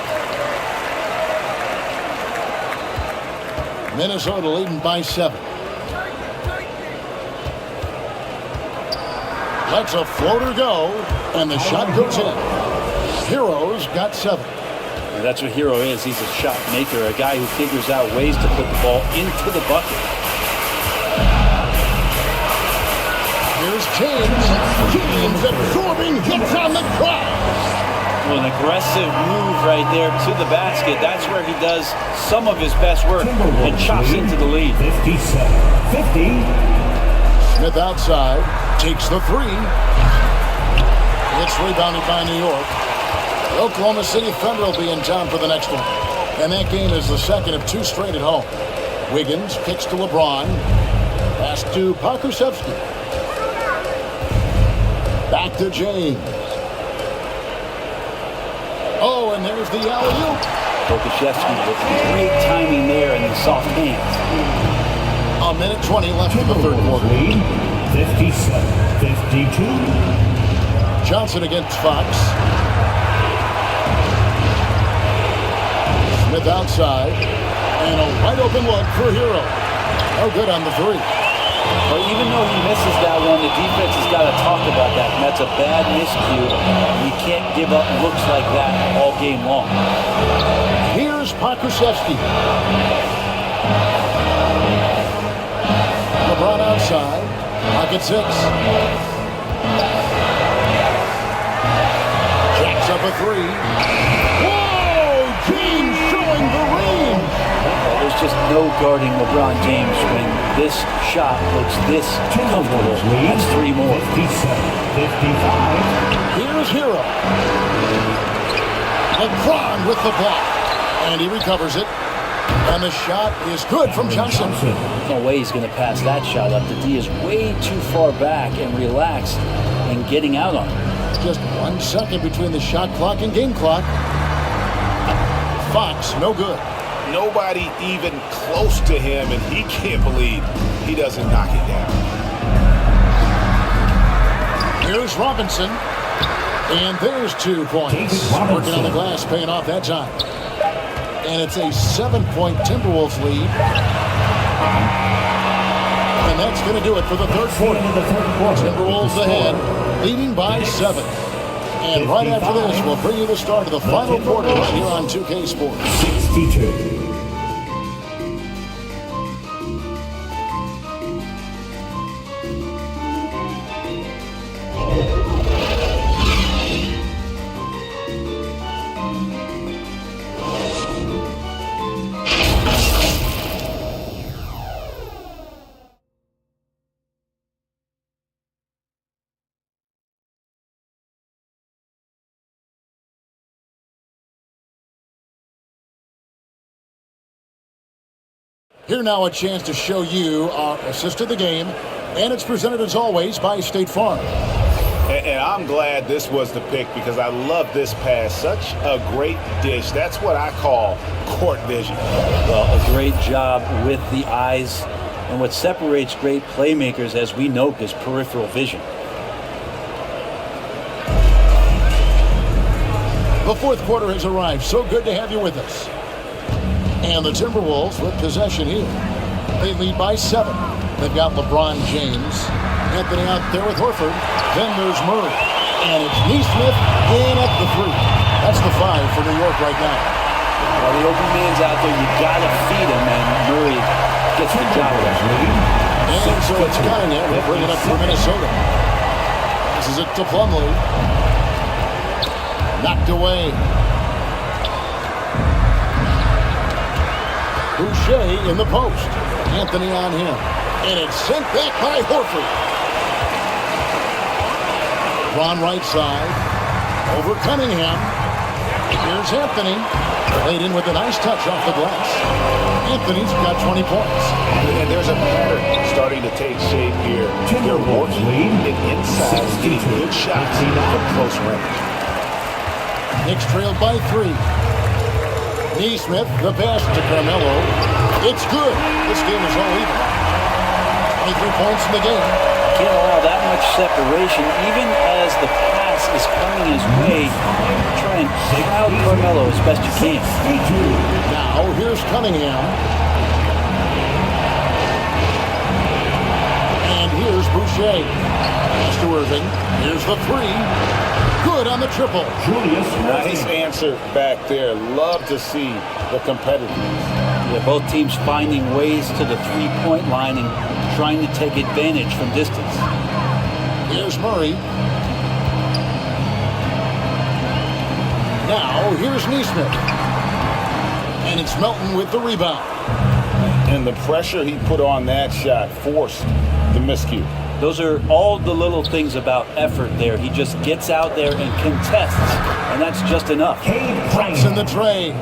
Minnesota leading by 7. Lets a floater go, and the shot goes in. Hero's got 7. And that's what Hero is. He's a shot maker, a guy who figures out ways to put the ball into the bucket. Here's James. James absorbing hits on the glass. Well, an aggressive move right there to the basket. That's where he does some of his best work and chops into the lead. 57-50. Smith outside, takes the 3. It's rebounded by New York. The Oklahoma City Thunder will be in town for the next one. And that game is the second of 2 straight at home. Wiggins kicks to LeBron. Pass to Pokusevski. Back to James. Oh, and there's the alley-oop. Pokusevski with great timing there in the soft hands. A minute 20 left in the third quarter. 57-52. Johnson against Fox. Smith outside. And a wide open look for Hero. No good on the 3. But even though he misses that one, the defense has got to talk about that. And that's a bad miscue. You can't give up looks like that all game long. Here's Pokusevski. LeBron outside. Pocket 6. Jacks up a 3. Whoa! James showing the range. There's just no guarding LeBron James when this shot looks this comfortable. That's 3 more. 57-55. Here's Hero. LeBron with the block. And he recovers it. And the shot is good from Johnson. No way he's going to pass that shot up. The D is way too far back and relaxed and getting out on it. Just 1 second between the shot clock and game clock. Fox, no good. Nobody even close to him, and he can't believe he doesn't knock it down. Here's Robinson. And there's 2 points. Working on the glass, paying off that time. And it's a 7-point Timberwolves lead. And that's going to do it for the third quarter. Timberwolves ahead, leading by 7. And right after this, we'll bring you the start of the final quarter right here on 2K Sports. 62. Here now a chance to show you our assist of the game, and it's presented as always by State Farm. And I'm glad this was the pick because I love this pass. Such a great dish. That's what I call court vision. Well, a great job with the eyes. And what separates great playmakers, as we know, is peripheral vision. The fourth quarter has arrived. So good to have you with us. And the Timberwolves with possession here. They lead by 7. They've got LeBron James. Anthony out there with Horford. Then there's Murray. And it's Neesmith in at the 3. That's the 5 for New York right now. Well, the open man's out there. You got to feed him, and Murray gets the job done. And so it's Cunningham. We'll bring it up for Minnesota. Passes it to Plumlee. Knocked away. Boucher in the post. Anthony on him. And it's sent back by Horford. Ron right side. Over Cunningham. Here's Anthony. Played in with a nice touch off the glass. Anthony's got 20 points. And there's a pattern starting to take shape here. They're working it inside, getting good shots from close range. Knicks trailed by 3. Neesmith, the pass to Carmelo. It's good. This game is all even. 23 points in the game. Can't allow that much separation, even as the pass is coming his way. Try and crowd Carmelo as best you can. Now, here's Cunningham. And here's Boucher. Pass to Irving. Here's the 3. Good on the triple. Nice answer back there. Love to see the competitiveness. Yeah, both teams finding ways to the three-point line and trying to take advantage from distance. Here's Murray. Now, here's Neesmith. And it's Melton with the rebound. And the pressure he put on that shot forced the miscue. Those are all the little things about effort there. He just gets out there and contests, and that's just enough. Prince in the tray.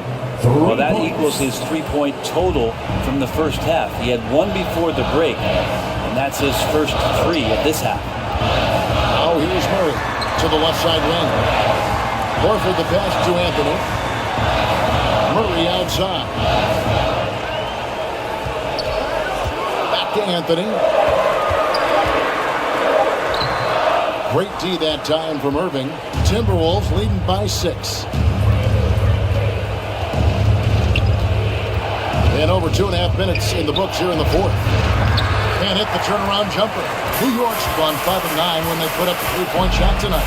Well, that equals his three-point total from the first half. He had one before the break, and that's his first 3 of this half. Now here's Murray to the left side wing. Horford the pass to Anthony. Murray outside. Back to Anthony. Great D that time from Irving. Timberwolves leading by 6. And over 2.5 minutes in the books here in the fourth. And hit the turnaround jumper. New York's gone 5-9 when they put up a 3-point shot tonight.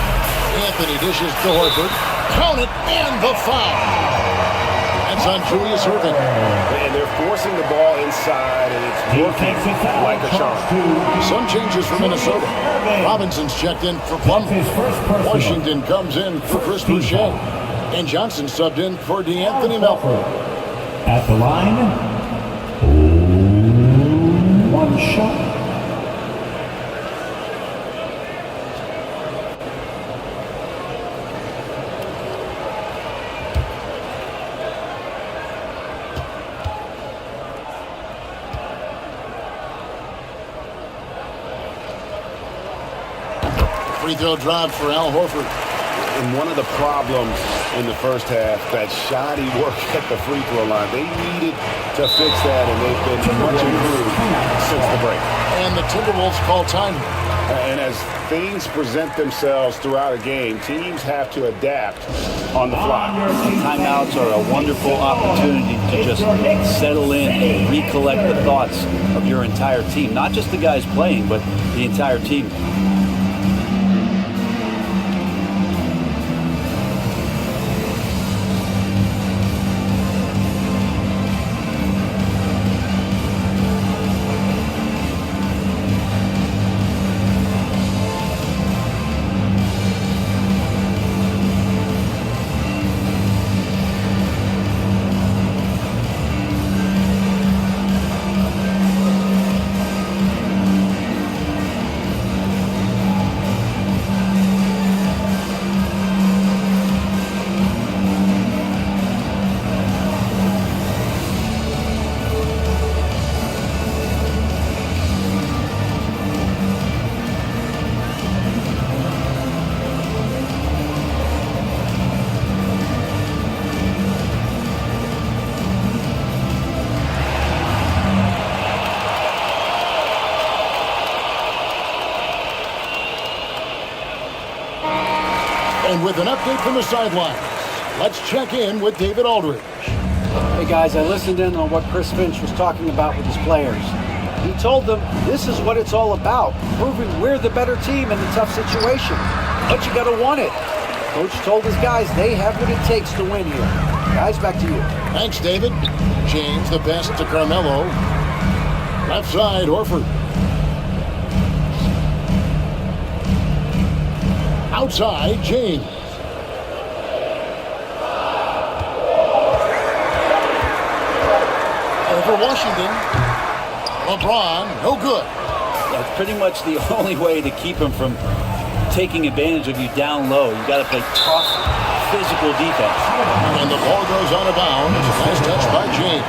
Anthony dishes to Horford. Count it, and the foul. That's on Julius Irving. And they're forcing the ball inside, and it's working like a charm. Some changes for Minnesota. Robinson's checked in for Plumlee. Washington comes in for Chris Boucher. And Johnson subbed in for DeAnthony Melton. At the line, 1 shot. Free throw drive for Al Horford. And one of the problems in the first half, that shoddy work at the free throw line. They needed to fix that, and they've been much improved since the break. And the Timberwolves call time. And as things present themselves throughout a game, teams have to adapt on the fly. Timeouts are a wonderful opportunity to just settle in and recollect the thoughts of your entire team. Not just the guys playing, but the entire team. And with an update from the sidelines, let's check in with David Aldridge. Hey guys, I listened in on what Chris Finch was talking about with his players. He told them this is what it's all about, proving we're the better team in the tough situation. But you gotta want it. Coach told his guys they have what it takes to win here. Guys, back to you. Thanks, David. James, the pass to Carmelo. Left side, Horford. Outside, James. Washington. LeBron, no good. That's pretty much the only way to keep him from taking advantage of you down low. You got to play tough, physical defense. And the ball goes out of bounds. Nice touch by James.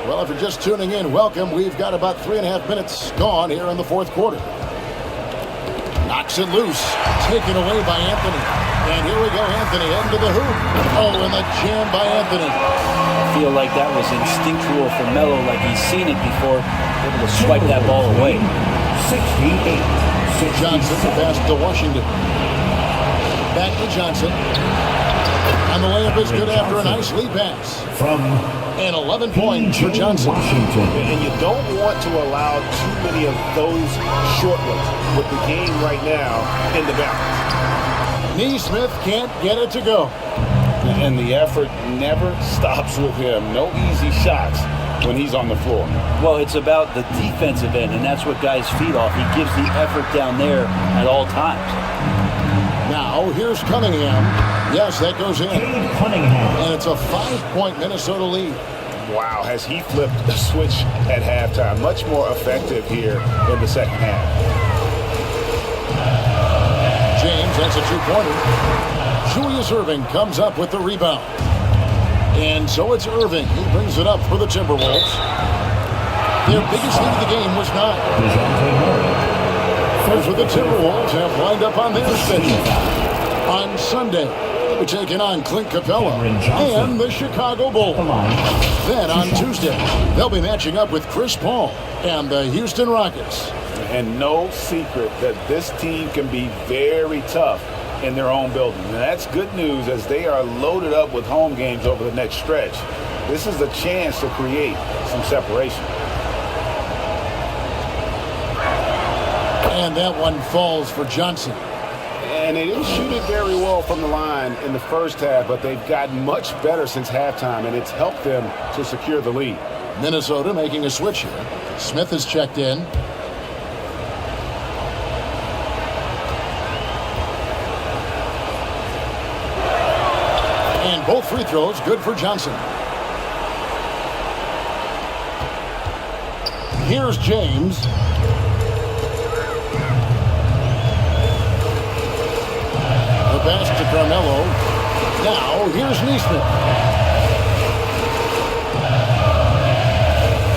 Well, if you're just tuning in, welcome. We've got about 3.5 minutes gone here in the fourth quarter. Knocks it loose. Taken away by Anthony. And here we go, Anthony heading to the hoop. Oh, and the jam by Anthony. I feel like that was instinctual for Melo, like he's seen it before, able to swipe that ball away. 68. Johnson, the pass to Washington. Back to Johnson. And the layup is good after a nice lead pass. And 11 points for Johnson. And you don't want to allow too many of those short ones with the game right now in the balance. Neesmith can't get it to go. And the effort never stops with him. No easy shots when he's on the floor. Well, it's about the defensive end, and that's what guys feed off. He gives the effort down there at all times. Now, here's Cunningham. Yes, that goes in. And it's a 5-point Minnesota lead. Wow, has he flipped the switch at halftime. Much more effective here in the second half. James, that's a two-pointer. Julius Erving comes up with the rebound. And so it's Erving who brings it up for the Timberwolves. Their biggest lead of the game was 9. Here's what the Timberwolves have lined up on their schedule. On Sunday, they'll be taking on Clint Capella and the Chicago Bulls. Then on Tuesday, they'll be matching up with Chris Paul and the Houston Rockets. And no secret that this team can be very tough in their own building. And that's good news as they are loaded up with home games over the next stretch. This is a chance to create some separation. And that one falls for Johnson. And they didn't shoot it very well from the line in the first half, but they've gotten much better since halftime, and it's helped them to secure the lead. Minnesota making a switch here. Smith has checked in. And both free throws good for Johnson. Here's James. Pass to Carmelo. Now, here's Neesmith.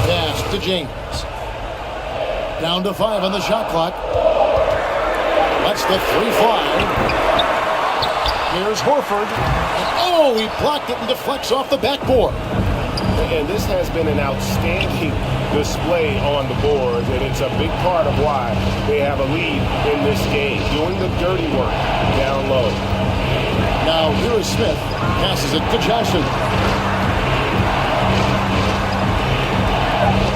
Pass to James. Down to 5 on the shot clock. Lets the 3 fly. Here's Horford. And he blocked it and deflects off the backboard. And this has been an outstanding display on the boards, and it's a big part of why they have a lead in this game, doing the dirty work down low. Now here is Smith, passes it to Johnson.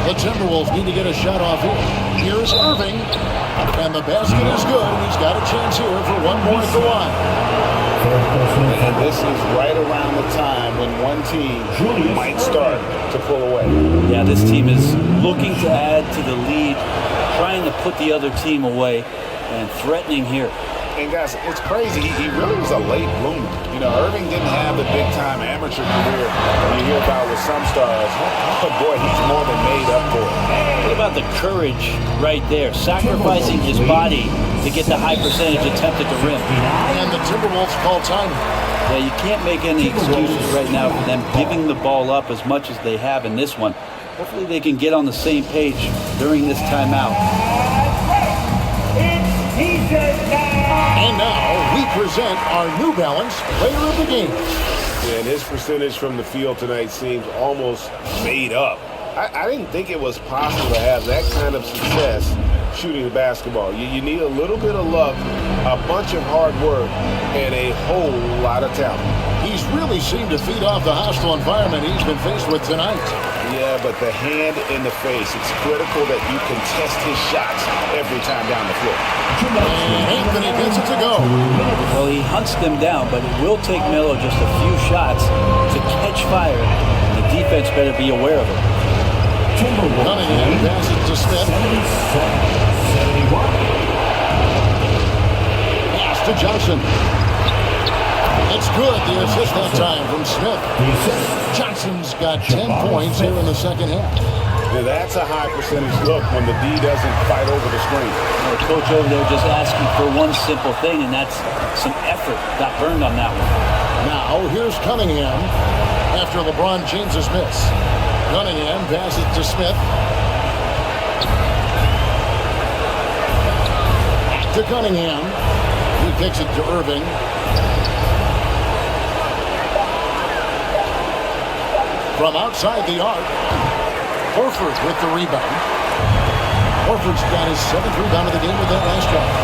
The Timberwolves need to get a shot off here. Here's Erving, and the basket is good. He's got a chance here for one more at the line. And this is right around the time when one team might start to pull away. Yeah, this team is looking to add to the lead, trying to put the other team away, and threatening here. And guys, it's crazy. He really was a late bloomer. You know, Erving didn't have the big-time amateur career you hear about with some stars. But boy, he's more than made up for it. What about the courage right there, sacrificing his body to get the high percentage attempt at the rim? And the Timberwolves call time. Yeah, you can't make any excuses right now for them giving the ball up as much as they have in this one. Hopefully they can get on the same page during this timeout. And now we present our New Balance Player of the Game. And his percentage from the field tonight seems almost made up. I didn't think it was possible to have that kind of success shooting the basketball. You need a little bit of luck, a bunch of hard work, and a whole lot of talent. He's really seemed to feed off the hostile environment he's been faced with tonight. Yeah, but the hand in the face, it's critical that you contest his shots every time down the floor. And Anthony gets it to go. Well, he hunts them down, but it will take Melo just a few shots to catch fire. The defense better be aware of it. Cunningham passes to Smith. 71. Pass to Johnson. It's good. The assist that time from Smith. Johnson's got 10 points here in the second half. Yeah, that's a high percentage look when the D doesn't fight over the screen. Well, coach over there just asking for one simple thing, and that's some effort. Got burned on that one. Now, here's Cunningham after LeBron James's miss. Cunningham passes to Smith. Back to Cunningham. He kicks it to Irving. From outside the arc, Horford with the rebound. Horford's got his 7th rebound of the game with that last drive.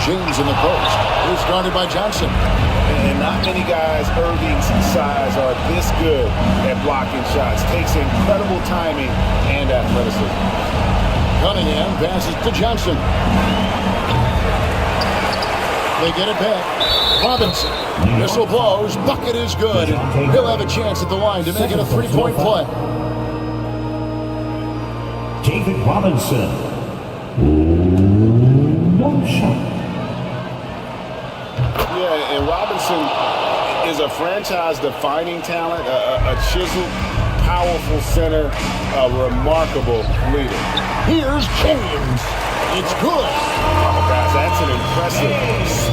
James in the post. He's guarded by Johnson. And not many guys Irving's size are this good at blocking shots. Takes incredible timing and athleticism. Cunningham passes to Johnson. They get it back. Robinson. Whistle blows. Bucket is good. He'll have a chance at the line to make it a 3-point play. David Robinson. No shot. Yeah, and Robinson is a franchise-defining talent, a chiseled, powerful center, a remarkable leader. Here's James. It's good. Oh, guys, that's an impressive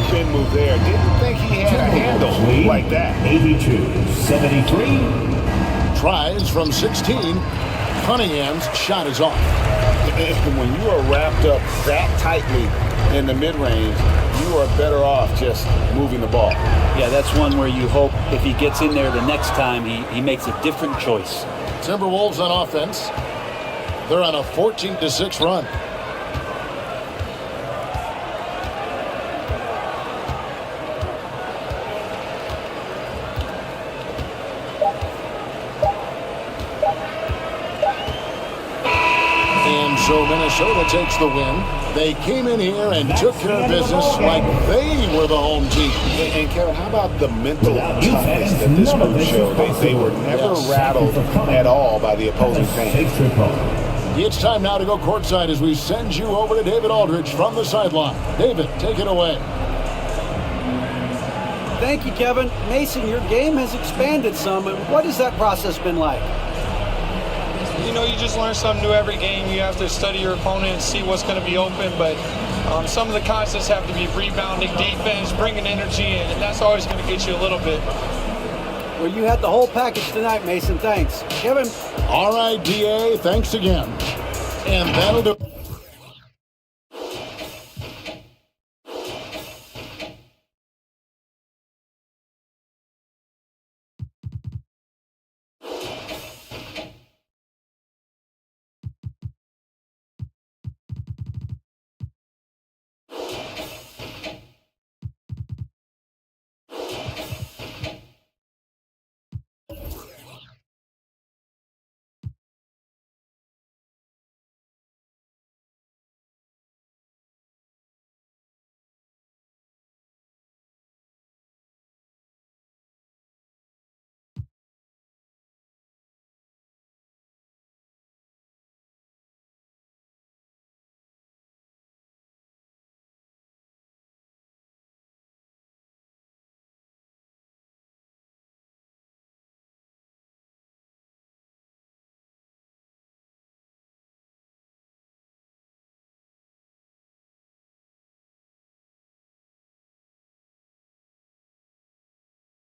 spin move there. Didn't think he had a handle like that. 82-73. Tries from 16. Cunningham's shot is off. When you are wrapped up that tightly in the mid-range, you are better off just moving the ball. Yeah, that's one where you hope if he gets in there the next time, he makes a different choice. Timberwolves on offense. They're on a 14-6 run. So Minnesota takes the win. They came in here and took care of business like they were the home team. And Kevin, how about the mental toughness that this group showed? They were never rattled at all by the opposing team. It's time now to go courtside as we send you over to David Aldridge from the sideline. David, take it away. Thank you, Kevin. Mason, your game has expanded some. What has that process been like? You know, you just learn something new every game. You have to study your opponent and see what's going to be open, but some of the concepts have to be rebounding, defense, bringing energy in, and that's always going to get you a little bit. Well, you had the whole package tonight, Mason. Thanks. Kevin. All right, DA, thanks again. And that'll do